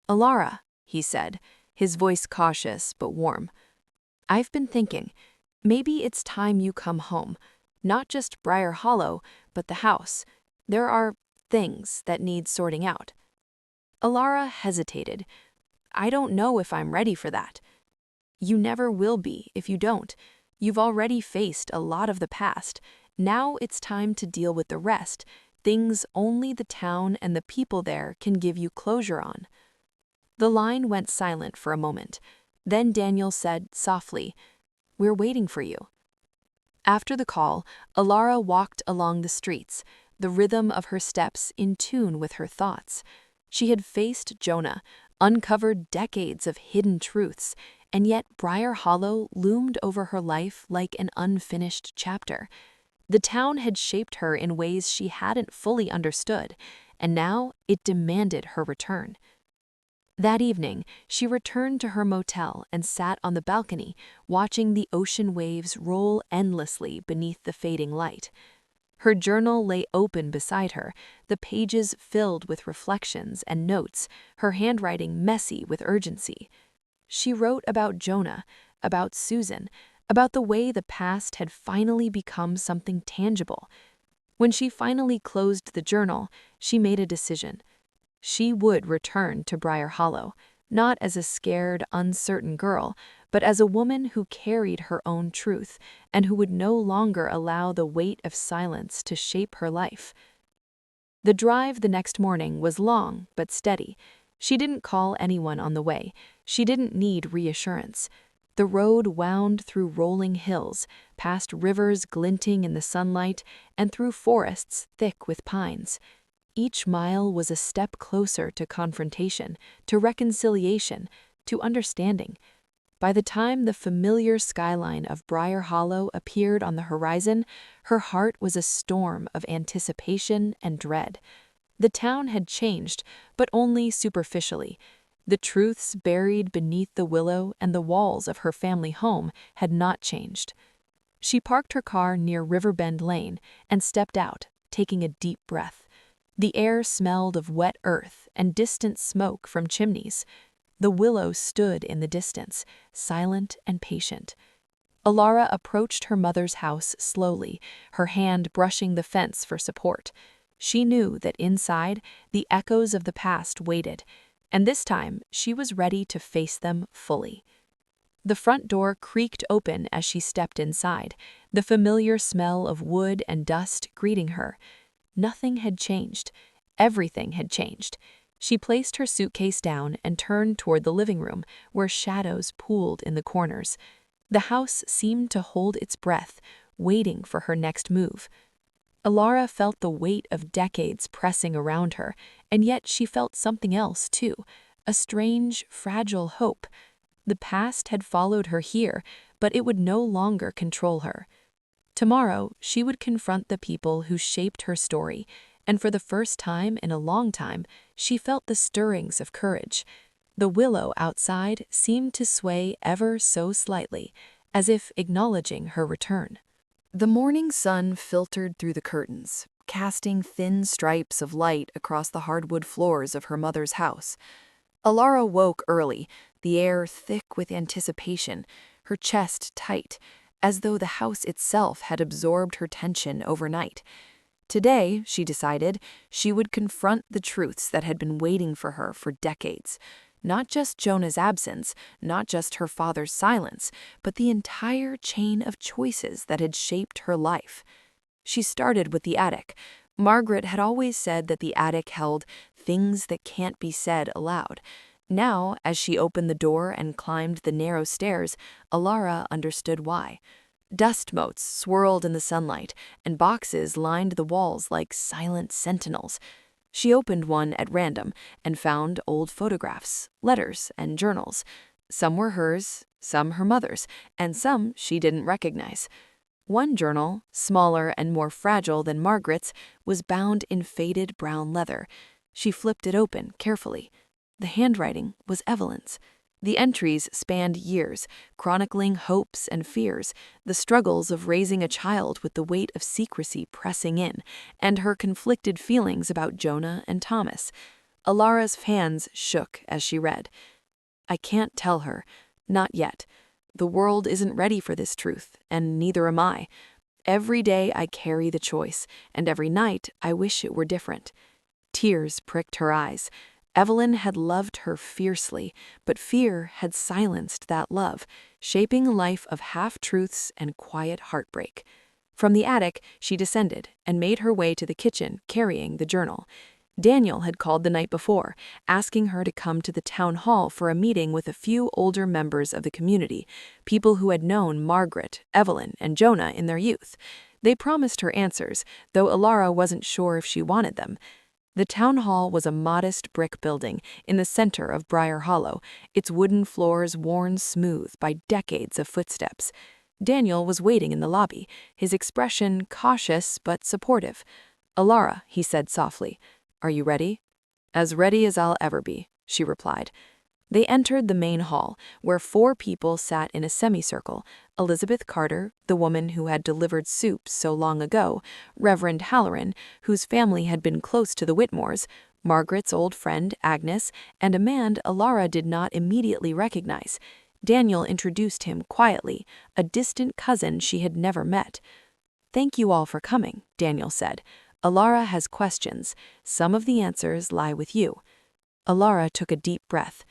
A: "Elara," he said, his voice cautious but warm. "I've been thinking, maybe it's time you come home. Not just Briar Hollow, but the house. There are things that need sorting out." Elara hesitated. "I don't know if I'm ready for that." "You never will be if you don't. You've already faced a lot of the past. Now it's time to deal with the rest, things only the town and the people there can give you closure on." The line went silent for a moment. Then Daniel said softly, "We're waiting for you." After the call, Elara walked along the streets, the rhythm of her steps in tune with her thoughts. She had faced Jonah, uncovered decades of hidden truths, and yet Briar Hollow loomed over her life like an unfinished chapter. The town had shaped her in ways she hadn't fully understood, and now it demanded her return. That evening, she returned to her motel and sat on the balcony, watching the ocean waves roll endlessly beneath the fading light. Her journal lay open beside her, the pages filled with reflections and notes, her handwriting messy with urgency. She wrote about Jonah, about Susan, about the way the past had finally become something tangible. When she finally closed the journal, she made a decision. She would return to Briar Hollow, not as a scared, uncertain girl, but as a woman who carried her own truth and who would no longer allow the weight of silence to shape her life. The drive the next morning was long but steady. She didn't call anyone on the way. She didn't need reassurance. The road wound through rolling hills, past rivers glinting in the sunlight, and through forests thick with pines. Each mile was a step closer to confrontation, to reconciliation, to understanding. By the time the familiar skyline of Briar Hollow appeared on the horizon, her heart was a storm of anticipation and dread. The town had changed, but only superficially. The truths buried beneath the willow and the walls of her family home had not changed. She parked her car near Riverbend Lane and stepped out, taking a deep breath. The air smelled of wet earth and distant smoke from chimneys. The willow stood in the distance, silent and patient. Elara approached her mother's house slowly, her hand brushing the fence for support. She knew that inside, the echoes of the past waited, and this time she was ready to face them fully. The front door creaked open as she stepped inside, the familiar smell of wood and dust greeting her. Nothing had changed. Everything had changed. She placed her suitcase down and turned toward the living room, where shadows pooled in the corners. The house seemed to hold its breath, waiting for her next move. Elara felt the weight of decades pressing around her, and yet she felt something else too, a strange, fragile hope. The past had followed her here, but it would no longer control her. Tomorrow, she would confront the people who shaped her story, and for the first time in a long time, she felt the stirrings of courage. The willow outside seemed to sway ever so slightly, as if acknowledging her return. The morning sun filtered through the curtains, casting thin stripes of light across the hardwood floors of her mother's house. Elara woke early, the air thick with anticipation, her chest tight, as though the house itself had absorbed her tension overnight. Today, she decided, she would confront the truths that had been waiting for her for decades. Not just Jonah's absence, not just her father's silence, but the entire chain of choices that had shaped her life. She started with the attic. Margaret had always said that the attic held things that can't be said aloud. Now, as she opened the door and climbed the narrow stairs, Elara understood why. Dust motes swirled in the sunlight, and boxes lined the walls like silent sentinels. She opened one at random and found old photographs, letters, and journals. Some were hers, some her mother's, and some she didn't recognize. One journal, smaller and more fragile than Margaret's, was bound in faded brown leather. She flipped it open carefully. The handwriting was Evelyn's. The entries spanned years, chronicling hopes and fears, the struggles of raising a child with the weight of secrecy pressing in, and her conflicted feelings about Jonah and Thomas. Elara's hands shook as she read. I can't tell her. Not yet. The world isn't ready for this truth, and neither am I. Every day I carry the choice, and every night I wish it were different. Tears pricked her eyes. Evelyn had loved her fiercely, but fear had silenced that love, shaping a life of half-truths and quiet heartbreak. From the attic, she descended and made her way to the kitchen, carrying the journal. Daniel had called the night before, asking her to come to the town hall for a meeting with a few older members of the community, people who had known Margaret, Evelyn, and Jonah in their youth. They promised her answers, though Elara wasn't sure if she wanted them. The town hall was a modest brick building in the center of Briar Hollow, its wooden floors worn smooth by decades of footsteps. Daniel was waiting in the lobby, his expression cautious but supportive. Elara, he said softly, are you ready? As ready as I'll ever be, she replied. They entered the main hall, where 4 people sat in a semicircle: Elizabeth Carter, the woman who had delivered soup so long ago, Reverend Halloran, whose family had been close to the Whitmores, Margaret's old friend, Agnes, and a man Elara did not immediately recognize. Daniel introduced him quietly, a distant cousin she had never met. Thank you all for coming, Daniel said. Elara has questions. Some of the answers lie with you. Elara took a deep breath.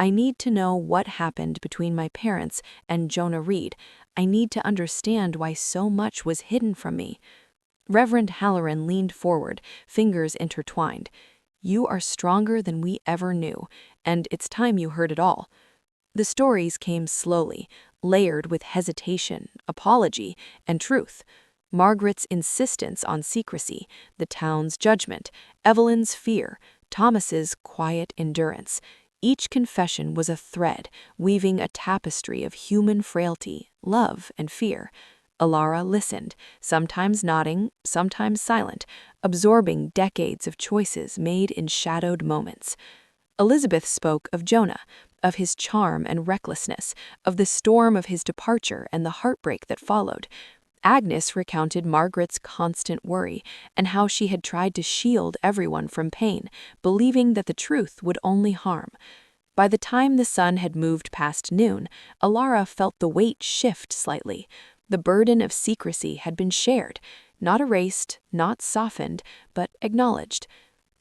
B: I need to know what happened between my parents and Jonah Reed. I need to understand why so much was hidden from me." Reverend Halloran leaned forward, fingers intertwined. "You are stronger than we ever knew, and it's time you heard it all." The stories came slowly, layered with hesitation, apology, and truth. Margaret's insistence on secrecy, the town's judgment, Evelyn's fear, Thomas's quiet endurance. Each confession was a thread, weaving a tapestry of human frailty, love, and fear. Elara listened, sometimes nodding, sometimes silent, absorbing decades of choices made in shadowed moments. Elizabeth spoke of Jonah, of his charm and recklessness, of the storm of his departure and the heartbreak that followed. Agnes recounted Margaret's constant worry and how she had tried to shield everyone from pain, believing that the truth would only harm. By the time the sun had moved past noon, Elara felt the weight shift slightly. The burden of secrecy had been shared, not erased, not softened, but acknowledged.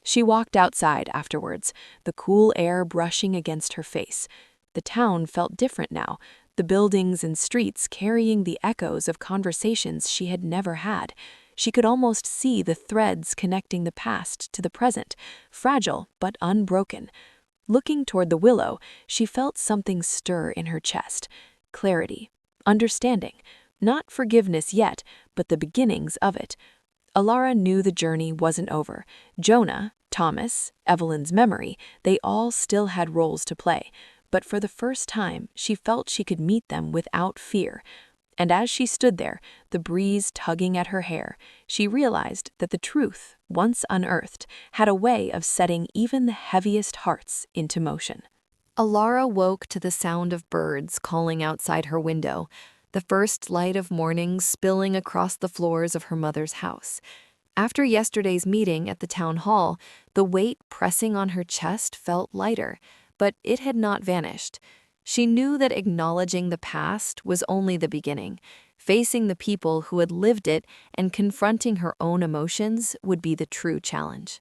B: She walked outside afterwards, the cool air brushing against her face. The town felt different now, the buildings and streets carrying the echoes of conversations she had never had. She could almost see the threads connecting the past to the present, fragile but unbroken. Looking toward the Willow, she felt something stir in her chest. Clarity, understanding, not forgiveness yet, but the beginnings of it. Elara knew the journey wasn't over. Jonah, Thomas, Evelyn's memory, they all still had roles to play. But for the first time, she felt she could meet them without fear. And as she stood there, the breeze tugging at her hair, she realized that the truth, once unearthed, had a way of setting even the heaviest hearts into motion.
A: Elara woke to the sound of birds calling outside her window, the first light of morning spilling across the floors of her mother's house. After yesterday's meeting at the town hall, the weight pressing on her chest felt lighter, but it had not vanished. She knew that acknowledging the past was only the beginning. Facing the people who had lived it and confronting her own emotions would be the true challenge.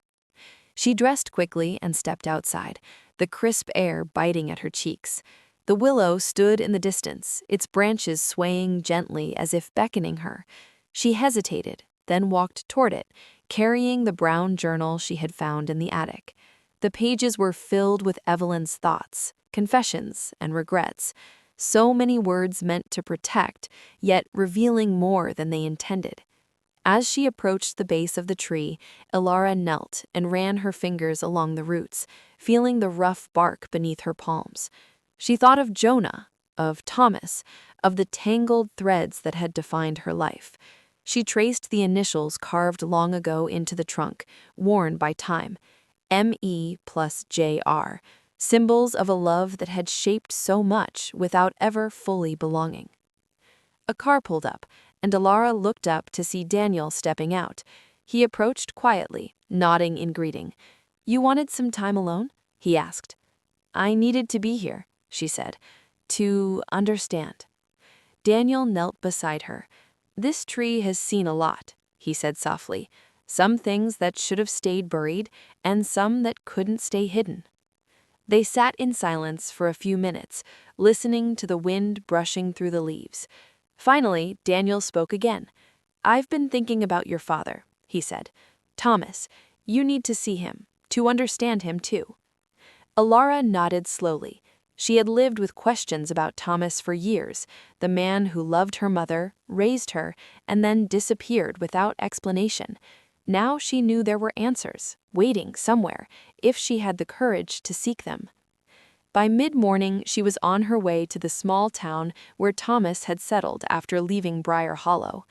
A: She dressed quickly and stepped outside, the crisp air biting at her cheeks. The willow stood in the distance, its branches swaying gently as if beckoning her. She hesitated, then walked toward it, carrying the brown journal she had found in the attic. The pages were filled with Evelyn's thoughts, confessions, and regrets. So many words meant to protect, yet revealing more than they intended. As she approached the base of the tree, Elara knelt and ran her fingers along the roots, feeling the rough bark beneath her palms. She thought of Jonah, of Thomas, of the tangled threads that had defined her life. She traced the initials carved long ago into the trunk, worn by time, M.E. plus J.R., symbols of a love that had shaped so much without ever fully belonging. A car pulled up, and Elara looked up to see Daniel stepping out. He approached quietly, nodding in greeting. "You wanted some time alone?" he asked. "I needed to be here," she said, "to understand." Daniel knelt beside her. "This tree has seen a lot," he said softly. "Some things that should have stayed buried, and some that couldn't stay hidden." They sat in silence for a few minutes, listening to the wind brushing through the leaves. Finally, Daniel spoke again. "I've been thinking about your father," he said. "Thomas, you need to see him, to understand him too." Elara nodded slowly. She had lived with questions about Thomas for years, the man who loved her mother, raised her, and then disappeared without explanation. Now she knew there were answers, waiting somewhere, if she had the courage to seek them. By mid-morning, she was on her way to the small town where Thomas had settled after leaving Briar Hollow.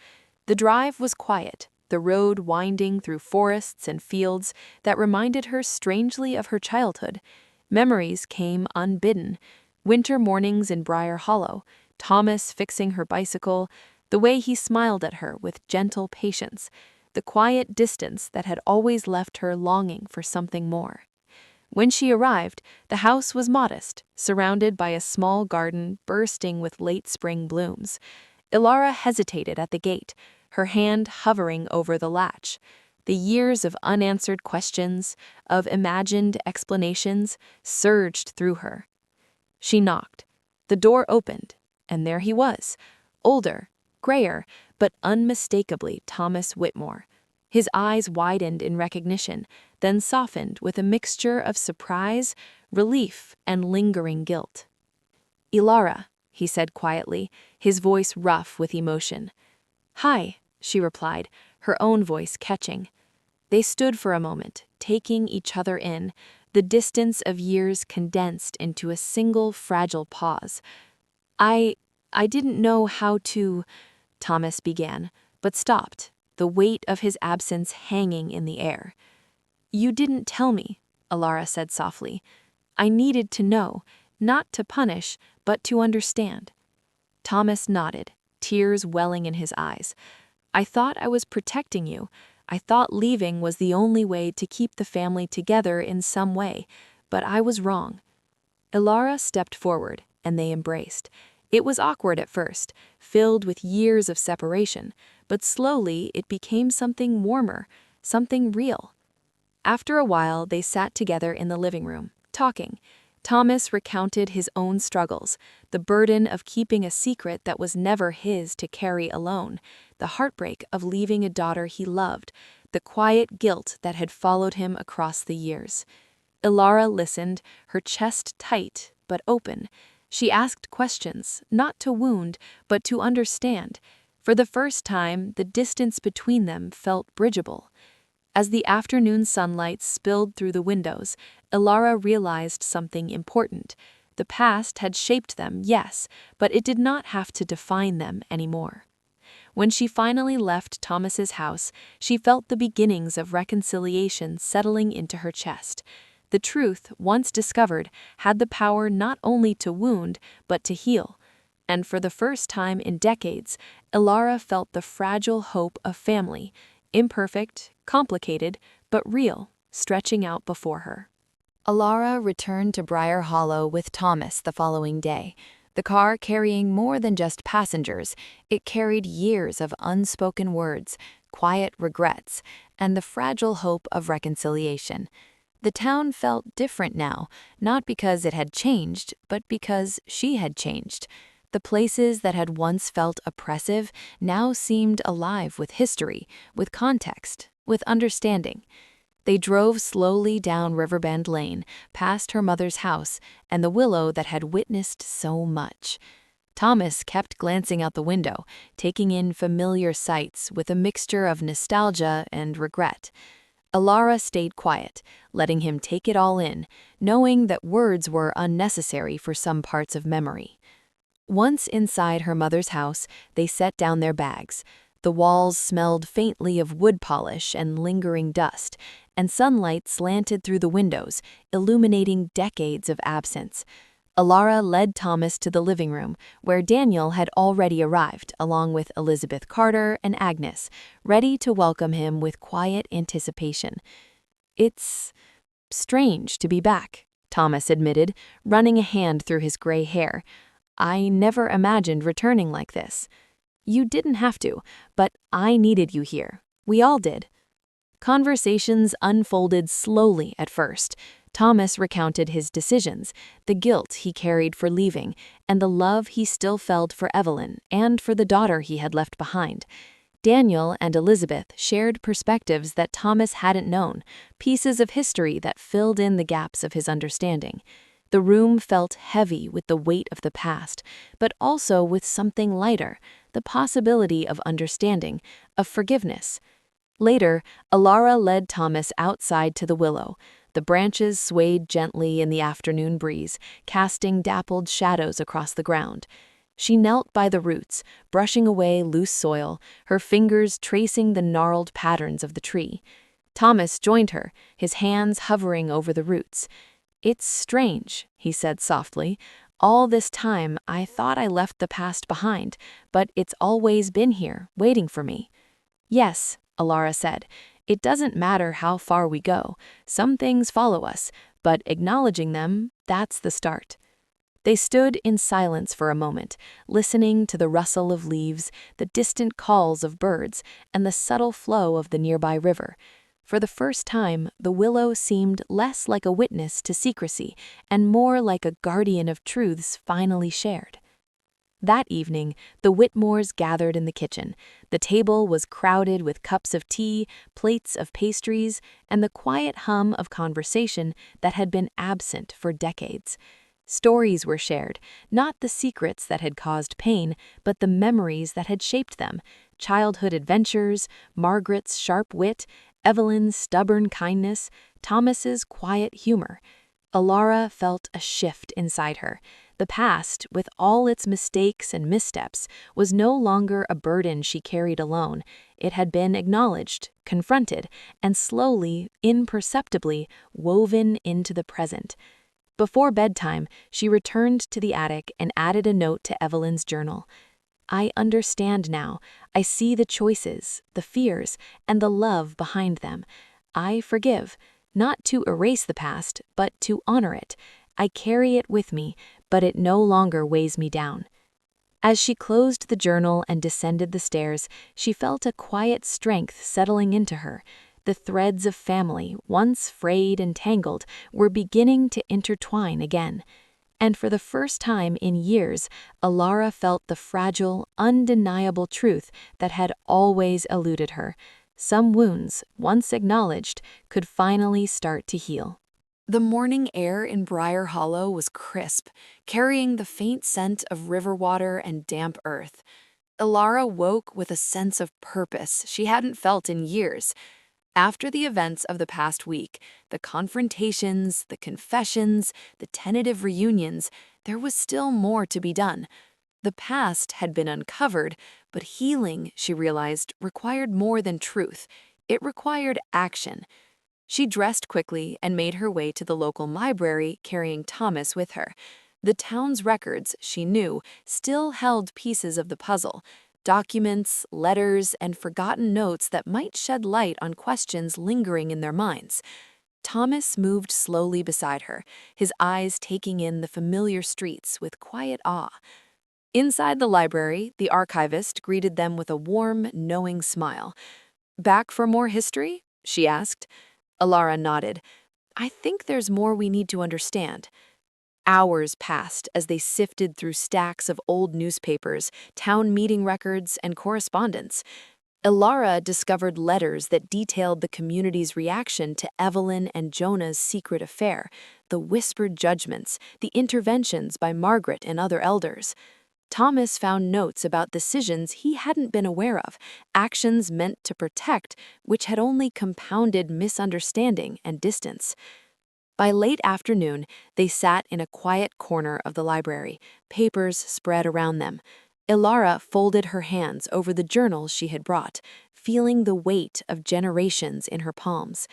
A: The drive was quiet, the road winding through forests and fields that reminded her strangely of her childhood. Memories came unbidden. Winter mornings in Briar Hollow, Thomas fixing her bicycle, the way he smiled at her with gentle patience, the quiet distance that had always left her longing for something more. When she arrived, the house was modest, surrounded by a small garden bursting with late spring blooms. Elara hesitated at the gate, her hand hovering over the latch. The years of unanswered questions, of imagined explanations, surged through her.
B: She knocked. The door opened, and there he was, older, grayer, but unmistakably Thomas Whitmore. His eyes widened in recognition, then softened with a mixture of surprise, relief, and lingering guilt. "Elara," he said quietly, his voice rough with emotion. "Hi," she replied, her own voice catching. They stood for a moment, taking each other in, the distance of years condensed into a single fragile pause. I didn't know how to," Thomas began, but stopped, the weight of his absence hanging in the air. "You didn't tell me," Elara said softly. "I needed to know, not to punish, but to understand." Thomas nodded, tears welling in his eyes. "I thought I was protecting you. I thought leaving was the only way to keep the family together in some way, but I was wrong." Elara stepped forward, and they embraced. It was awkward at first, filled with years of separation, but slowly it became something warmer, something real. After a while, they sat together in the living room, talking. Thomas recounted his own struggles, the burden of keeping a secret that was never his to carry alone, the heartbreak of leaving a daughter he loved, the quiet guilt that had followed him across the years. Elara listened, her chest tight but open. She asked questions, not to wound, but to understand. For the first time, the distance between them felt bridgeable. As the afternoon sunlight spilled through the windows, Elara realized something important. The past had shaped them, yes, but it did not have to define them anymore. When she finally left Thomas's house, she felt the beginnings of reconciliation settling into her chest. The truth, once discovered, had the power not only to wound, but to heal. And for the first time in decades, Elara felt the fragile hope of family, imperfect, complicated, but real, stretching out before her.
A: Elara returned to Briar Hollow with Thomas the following day, the car carrying more than just passengers. It carried years of unspoken words, quiet regrets, and the fragile hope of reconciliation. The town felt different now, not because it had changed, but because she had changed. The places that had once felt oppressive now seemed alive with history, with context, with understanding. They drove slowly down Riverbend Lane, past her mother's house and the willow that had witnessed so much. Thomas kept glancing out the window, taking in familiar sights with a mixture of nostalgia and regret. Elara stayed quiet, letting him take it all in, knowing that words were unnecessary for some parts of memory. Once inside her mother's house, they set down their bags. The walls smelled faintly of wood polish and lingering dust, and sunlight slanted through the windows, illuminating decades of absence. Elara led Thomas to the living room, where Daniel had already arrived, along with Elizabeth Carter and Agnes, ready to welcome him with quiet anticipation. "It's strange to be back," Thomas admitted, running a hand through his gray hair. "I never imagined returning like this." "You didn't have to, but I needed you here. We all did." Conversations unfolded slowly at first. Thomas recounted his decisions, the guilt he carried for leaving, and the love he still felt for Evelyn and for the daughter he had left behind. Daniel and Elizabeth shared perspectives that Thomas hadn't known, pieces of history that filled in the gaps of his understanding. The room felt heavy with the weight of the past, but also with something lighter, the possibility of understanding, of forgiveness. Later, Elara led Thomas outside to the willow. The branches swayed gently in the afternoon breeze, casting dappled shadows across the ground. She knelt by the roots, brushing away loose soil, her fingers tracing the gnarled patterns of the tree. Thomas joined her, his hands hovering over the roots. "It's strange," he said softly. "All this time, I thought I left the past behind, but it's always been here, waiting for me." "Yes," Elara said, "it doesn't matter how far we go. Some things follow us, but acknowledging them, that's the start." They stood in silence for a moment, listening to the rustle of leaves, the distant calls of birds, and the subtle flow of the nearby river.
B: For the first time, the Willow seemed less like a witness to secrecy and more like a guardian of truths finally shared. That evening, the Whitmores gathered in the kitchen. The table was crowded with cups of tea, plates of pastries, and the quiet hum of conversation that had been absent for decades. Stories were shared, not the secrets that had caused pain, but the memories that had shaped them. Childhood adventures, Margaret's sharp wit, Evelyn's stubborn kindness, Thomas's quiet humor. Elara felt a shift inside her. The past, with all its mistakes and missteps, was no longer a burden she carried alone. It had been acknowledged, confronted, and slowly, imperceptibly, woven into the present. Before bedtime, she returned to the attic and added a note to Evelyn's journal. I understand now. I see the choices, the fears, and the love behind them. I forgive, not to erase the past, but to honor it. I carry it with me, but it no longer weighs me down. As she closed the journal and descended the stairs, she felt a quiet strength settling into her. The threads of family, once frayed and tangled, were beginning to intertwine again. And for the first time in years, Elara felt the fragile, undeniable truth that had always eluded her. Some wounds, once acknowledged, could finally start to heal.
A: The morning air in Briar Hollow was crisp, carrying the faint scent of river water and damp earth. Elara woke with a sense of purpose she hadn't felt in years. After the events of the past week, the confrontations, the confessions, the tentative reunions, there was still more to be done. The past had been uncovered, but healing, she realized, required more than truth. It required action. She dressed quickly and made her way to the local library, carrying Thomas with her. The town's records, she knew, still held pieces of the puzzle. Documents, letters, and forgotten notes that might shed light on questions lingering in their minds. Thomas moved slowly beside her, his eyes taking in the familiar streets with quiet awe. Inside the library, the archivist greeted them with a warm, knowing smile. "Back for more history?" she asked. Elara nodded. "I think there's more we need to understand." Hours passed as they sifted through stacks of old newspapers, town meeting records, and correspondence. Elara discovered letters that detailed the community's reaction to Evelyn and Jonah's secret affair, the whispered judgments, the interventions by Margaret and other elders. Thomas found notes about decisions he hadn't been aware of, actions meant to protect, which had only compounded misunderstanding and distance. By late afternoon, they sat in a quiet corner of the library, papers spread around them. Elara folded her hands over the journals she had brought, feeling the weight of generations in her palms.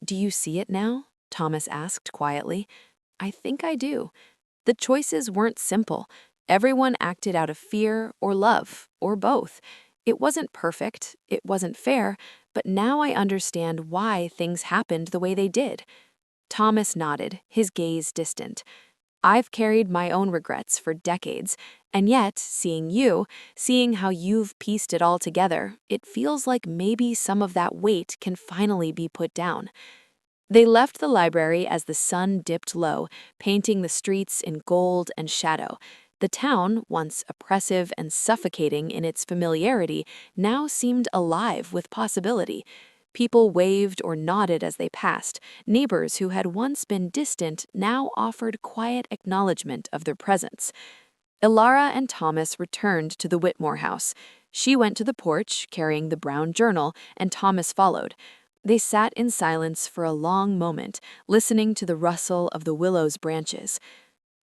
A: "Do you see it now?" Thomas asked quietly. "I think I do. The choices weren't simple. Everyone acted out of fear or love, or both. It wasn't perfect, it wasn't fair, but now I understand why things happened the way they did." Thomas nodded, his gaze distant. "I've carried my own regrets for decades, and yet, seeing how you've pieced it all together, it feels like maybe some of that weight can finally be put down." They left the library as the sun dipped low, painting the streets in gold and shadow. The town, once oppressive and suffocating in its familiarity, now seemed alive with possibility. People waved or nodded as they passed. Neighbors who had once been distant now offered quiet acknowledgement of their presence. Elara and Thomas returned to the Whitmore house. She went to the porch, carrying the brown journal, and Thomas followed. They sat in silence for a long moment, listening to the rustle of the willow's branches.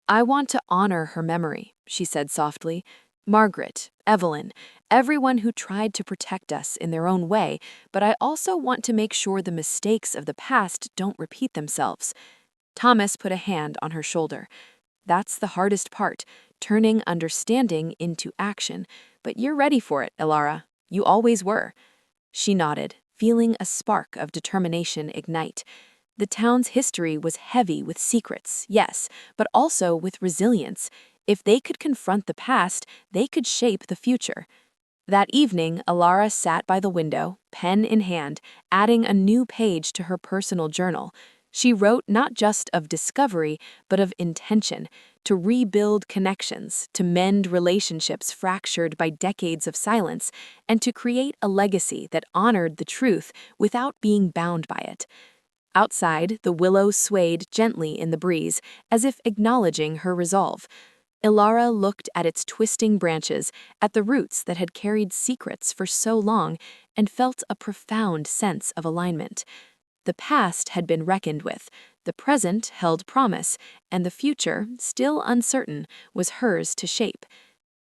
A: "I want to honor her memory," she said softly. "Margaret, Evelyn, everyone who tried to protect us in their own way, but I also want to make sure the mistakes of the past don't repeat themselves." Thomas put a hand on her shoulder. "That's the hardest part, turning understanding into action. But you're ready for it, Elara. You always were." She nodded, feeling a spark of determination ignite. The town's history was heavy with secrets, yes, but also with resilience. If they could confront the past, they could shape the future.
B: That evening, Elara sat by the window, pen in hand, adding a new page to her personal journal. She wrote not just of discovery, but of intention, to rebuild connections, to mend relationships fractured by decades of silence, and to create a legacy that honored the truth without being bound by it. Outside, the willow swayed gently in the breeze, as if acknowledging her resolve. Elara looked at its twisting branches, at the roots that had carried secrets for so long, and felt a profound sense of alignment. The past had been reckoned with, the present held promise, and the future, still uncertain, was hers to shape.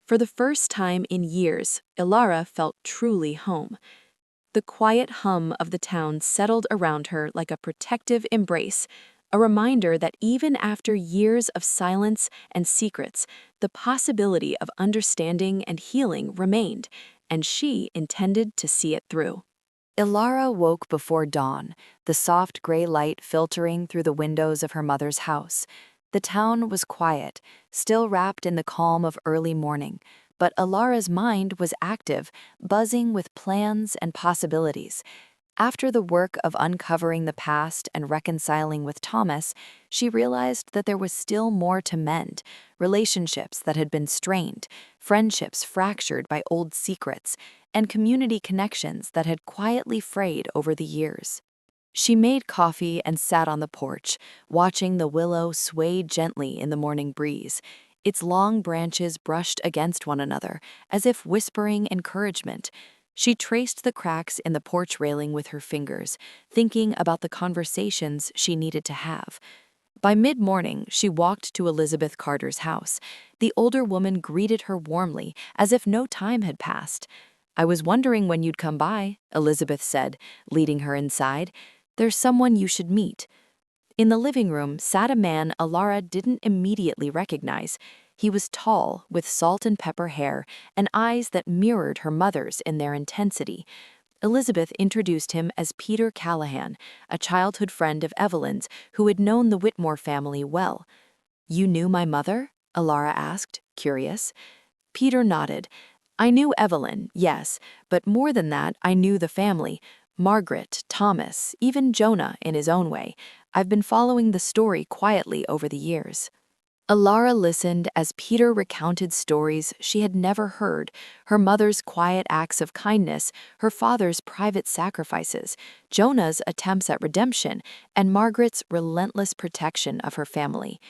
B: For the first time in years, Elara felt truly home. The quiet hum of the town settled around her like a protective embrace, a reminder that even after years of silence and secrets, the possibility of understanding and healing remained, and she intended to see it through.
A: Elara woke before dawn, the soft gray light filtering through the windows of her mother's house. The town was quiet, still wrapped in the calm of early morning, but Elara's mind was active, buzzing with plans and possibilities. After the work of uncovering the past and reconciling with Thomas, she realized that there was still more to mend: relationships that had been strained, friendships fractured by old secrets, and community connections that had quietly frayed over the years. She made coffee and sat on the porch, watching the willow sway gently in the morning breeze. Its long branches brushed against one another, as if whispering encouragement. She traced the cracks in the porch railing with her fingers, thinking about the conversations she needed to have. By mid-morning, she walked to Elizabeth Carter's house. The older woman greeted her warmly, as if no time had passed. "I was wondering when you'd come by," Elizabeth said, leading her inside. "There's someone you should meet." In the living room sat a man Elara didn't immediately recognize. He was tall, with salt and pepper hair, and eyes that mirrored her mother's in their intensity. Elizabeth introduced him as Peter Callahan, a childhood friend of Evelyn's who had known the Whitmore family well. "You knew my mother?" Elara asked, curious. Peter nodded. "I knew Evelyn, yes, but more than that, I knew the family. Margaret, Thomas, even Jonah in his own way. I've been following the story quietly over the years." Elara listened as Peter recounted stories she had never heard: her mother's quiet acts of kindness, her father's private sacrifices, Jonah's attempts at redemption, and Margaret's relentless protection of her family.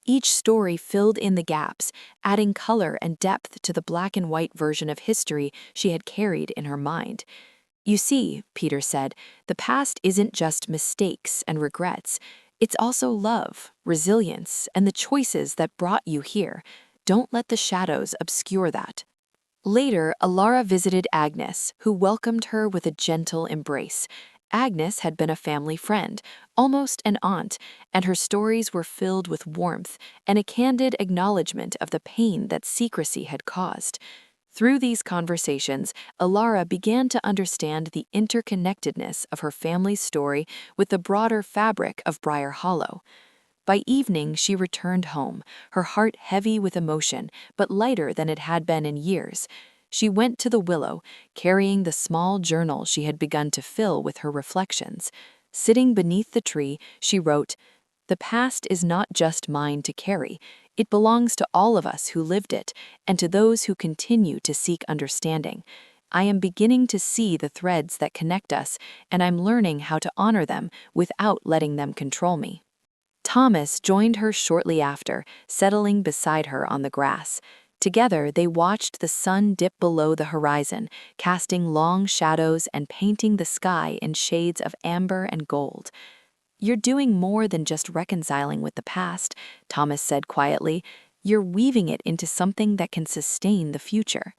A: Each story filled in the gaps, adding color and depth to the black and white version of history she had carried in her mind. "You see," Peter said, "the past isn't just mistakes and regrets. It's also love, resilience, and the choices that brought you here. Don't let the shadows obscure that." Later, Elara visited Agnes, who welcomed her with a gentle embrace. Agnes had been a family friend, almost an aunt, and her stories were filled with warmth and a candid acknowledgement of the pain that secrecy had caused. Through these conversations, Elara began to understand the interconnectedness of her family's story with the broader fabric of Briar Hollow. By evening, she returned home, her heart heavy with emotion, but lighter than it had been in years. She went to the Willow, carrying the small journal she had begun to fill with her reflections. Sitting beneath the tree, she wrote, "The past is not just mine to carry. It belongs to all of us who lived it, and to those who continue to seek understanding. I am beginning to see the threads that connect us, and I'm learning how to honor them without letting them control me." Thomas joined her shortly after, settling beside her on the grass. Together, they watched the sun dip below the horizon, casting long shadows and painting the sky in shades of amber and gold. "You're doing more than just reconciling with the past," Thomas said quietly. "You're weaving it into something that can sustain the future."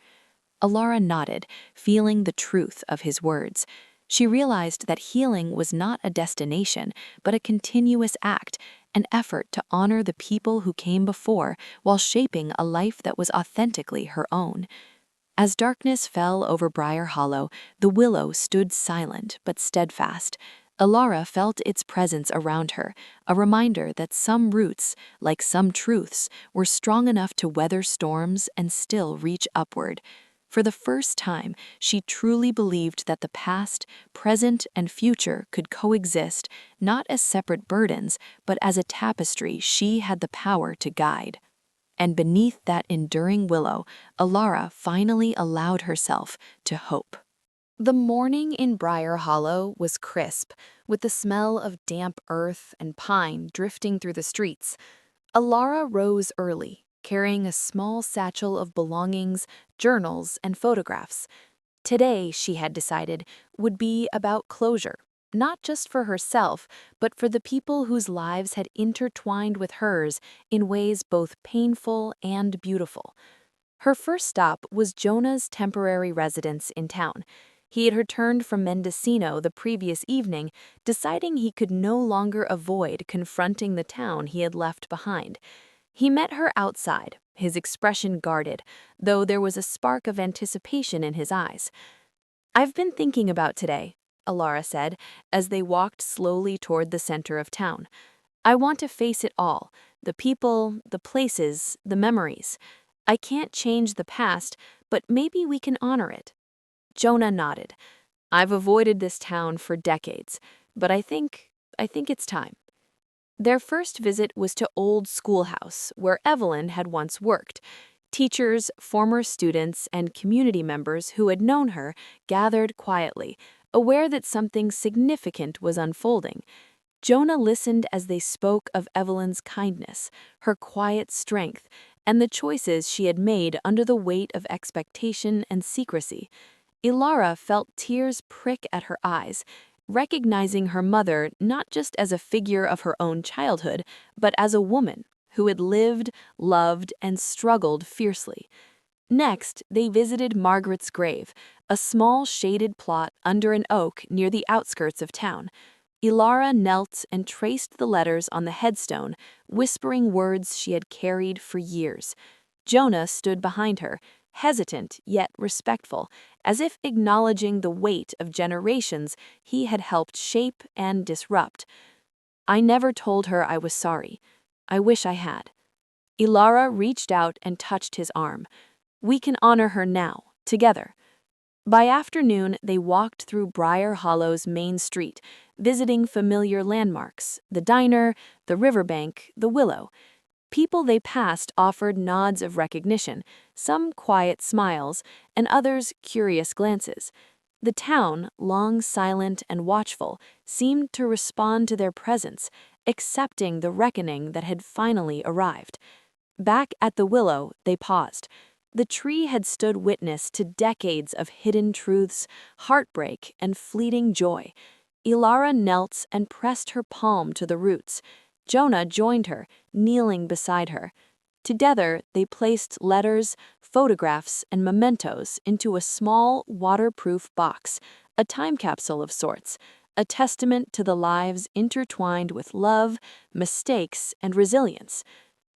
A: Elara nodded, feeling the truth of his words. She realized that healing was not a destination, but a continuous act, an effort to honor the people who came before while shaping a life that was authentically her own. As darkness fell over Briar Hollow, the willow stood silent but steadfast. Elara felt its presence around her, a reminder that some roots, like some truths, were strong enough to weather storms and still reach upward.
B: For the first time, she truly believed that the past, present, and future could coexist, not as separate burdens, but as a tapestry she had the power to guide. And beneath that enduring willow, Elara finally allowed herself to hope.
A: The morning in Briar Hollow was crisp, with the smell of damp earth and pine drifting through the streets. Elara rose early, carrying a small satchel of belongings, journals, and photographs. Today, she had decided, would be about closure, not just for herself, but for the people whose lives had intertwined with hers in ways both painful and beautiful. Her first stop was Jonah's temporary residence in town. He had returned from Mendocino the previous evening, deciding he could no longer avoid confronting the town he had left behind. He met her outside, his expression guarded, though there was a spark of anticipation in his eyes. "I've been thinking about today," Elara said, as they walked slowly toward the center of town. "I want to face it all, the people, the places, the memories. I can't change the past, but maybe we can honor it." Jonah nodded. "I've avoided this town for decades, but I think it's time." Their first visit was to Old Schoolhouse, where Evelyn had once worked. Teachers, former students, and community members who had known her gathered quietly, aware that something significant was unfolding. Jonah listened as they spoke of Evelyn's kindness, her quiet strength, and the choices she had made under the weight of expectation and secrecy. Elara felt tears prick at her eyes, recognizing her mother not just as a figure of her own childhood, but as a woman who had lived, loved, and struggled fiercely. Next, they visited Margaret's grave, a small shaded plot under an oak near the outskirts of town. Elara knelt and traced the letters on the headstone, whispering words she had carried for years. Jonah stood behind her, hesitant yet respectful, as if acknowledging the weight of generations he had helped shape and disrupt. "I never told her I was sorry. I wish I had." Elara reached out and touched his arm. "We can honor her now, together." By afternoon, they walked through Briar Hollow's main street, visiting familiar landmarks, the diner, the riverbank, the Willow. People they passed offered nods of recognition, some quiet smiles, and others curious glances. The town, long silent and watchful, seemed to respond to their presence, accepting the reckoning that had finally arrived. Back at the Willow, they paused. The tree had stood witness to decades of hidden truths, heartbreak, and fleeting joy. Elara knelt and pressed her palm to the roots. Jonah joined her, kneeling beside her. Together, they placed letters, photographs, and mementos into a small, waterproof box, a time capsule of sorts, a testament to the lives intertwined with love, mistakes, and resilience.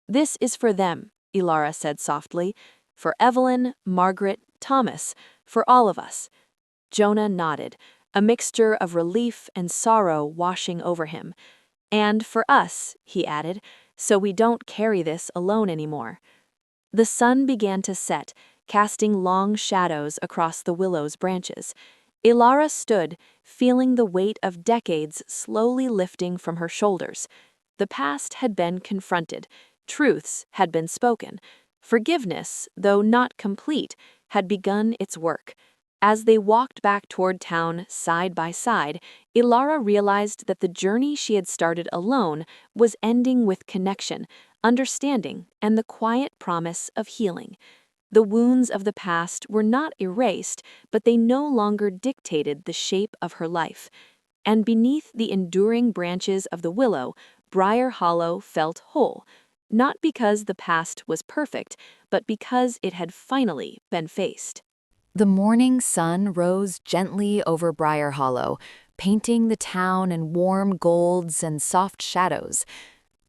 A: "This is for them," Elara said softly, "for Evelyn, Margaret, Thomas, for all of us." Jonah nodded, a mixture of relief and sorrow washing over him. "And for us," he added, "so we don't carry this alone anymore." The sun began to set, casting long shadows across the willow's branches. Elara stood, feeling the weight of decades slowly lifting from her shoulders. The past had been confronted, truths had been spoken. Forgiveness, though not complete, had begun its work. As they walked back toward town side by side, Elara realized that the journey she had started alone was ending with connection, understanding, and the quiet promise of healing. The wounds of the past were not erased, but they no longer dictated the shape of her life. And beneath the enduring branches of the willow, Briar Hollow felt whole, not because the past was perfect, but because it had finally been faced. The morning sun rose gently over Briar Hollow, painting the town in warm golds and soft shadows.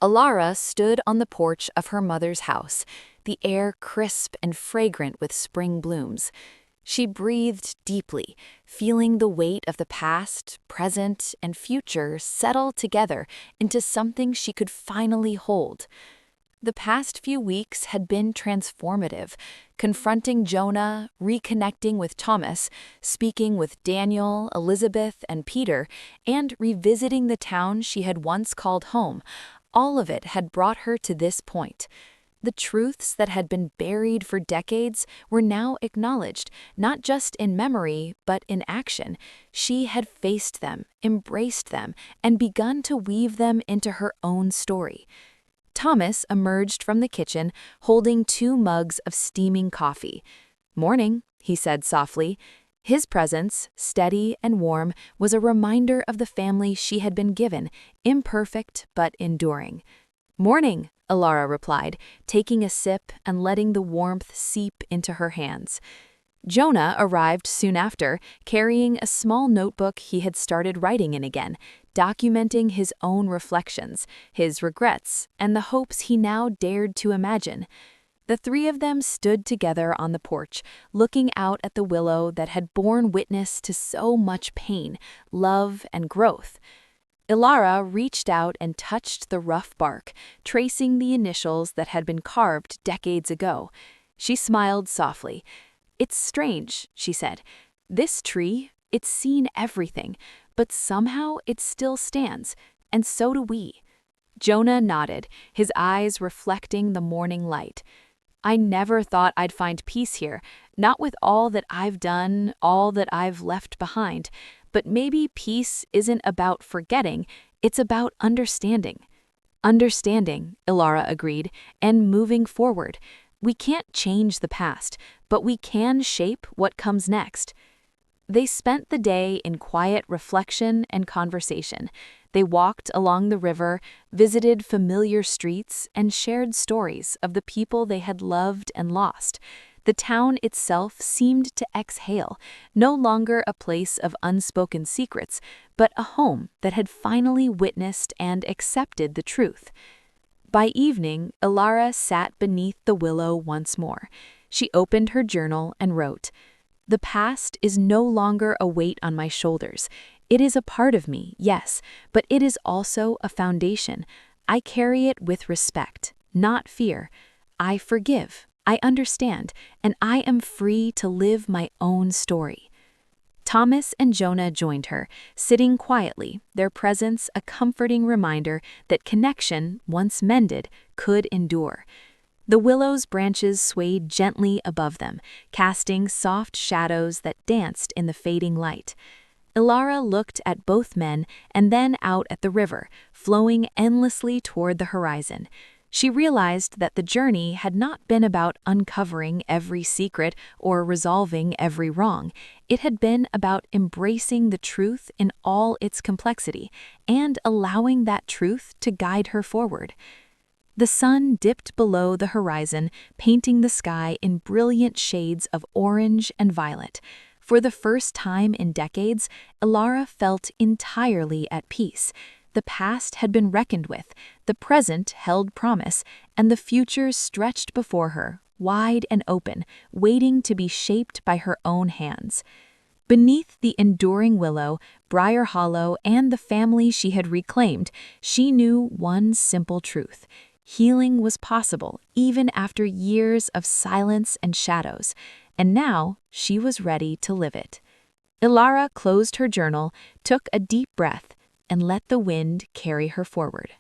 A: Elara stood on the porch of her mother's house, the air crisp and fragrant with spring blooms. She breathed deeply, feeling the weight of the past, present, and future settle together into something she could finally hold.
B: The past few weeks had been transformative, confronting Jonah, reconnecting with Thomas, speaking with Daniel, Elizabeth, and Peter, and revisiting the town she had once called home. All of it had brought her to this point. The truths that had been buried for decades were now acknowledged, not just in memory, but in action. She had faced them, embraced them, and begun to weave them into her own story. Thomas emerged from the kitchen, holding 2 mugs of steaming coffee. "Morning," he said softly. His presence, steady and warm, was a reminder of the family she had been given, imperfect but enduring. "Morning," Elara replied, taking a sip and letting the warmth seep into her hands. Jonah arrived soon after, carrying a small notebook he had started writing in again, documenting his own reflections, his regrets, and the hopes he now dared to imagine. The 3 of them stood together on the porch, looking out at the willow that had borne witness to so much pain, love, and growth. Elara reached out and touched the rough bark, tracing the initials that had been carved decades ago. She smiled softly. "It's strange," she said. "This tree, it's seen everything, but somehow it still stands, and so do we." Jonah nodded, his eyes reflecting the morning light. "I never thought I'd find peace here, not with all that I've done, all that I've left behind. But maybe peace isn't about forgetting, it's about understanding." "Understanding," Elara agreed, "and moving forward. We can't change the past, but we can shape what comes next." They spent the day in quiet reflection and conversation. They walked along the river, visited familiar streets, and shared stories of the people they had loved and lost. The town itself seemed to exhale, no longer a place of unspoken secrets, but a home that had finally witnessed and accepted the truth. By evening, Elara sat beneath the willow once more. She opened her journal and wrote, "The past is no longer a weight on my shoulders. It is a part of me, yes, but it is also a foundation. I carry it with respect, not fear. I forgive, I understand, and I am free to live my own story." Thomas and Jonah joined her, sitting quietly, their presence a comforting reminder that connection, once mended, could endure. The willow's branches swayed gently above them, casting soft shadows that danced in the fading light. Elara looked at both men and then out at the river, flowing endlessly toward the horizon. She realized that the journey had not been about uncovering every secret or resolving every wrong. It had been about embracing the truth in all its complexity and allowing that truth to guide her forward. The sun dipped below the horizon, painting the sky in brilliant shades of orange and violet. For the first time in decades, Elara felt entirely at peace. The past had been reckoned with, the present held promise, and the future stretched before her, wide and open, waiting to be shaped by her own hands. Beneath the enduring willow, Briar Hollow, and the family she had reclaimed, she knew one simple truth. Healing was possible, even after years of silence and shadows, and now she was ready to live it. Elara closed her journal, took a deep breath, and let the wind carry her forward.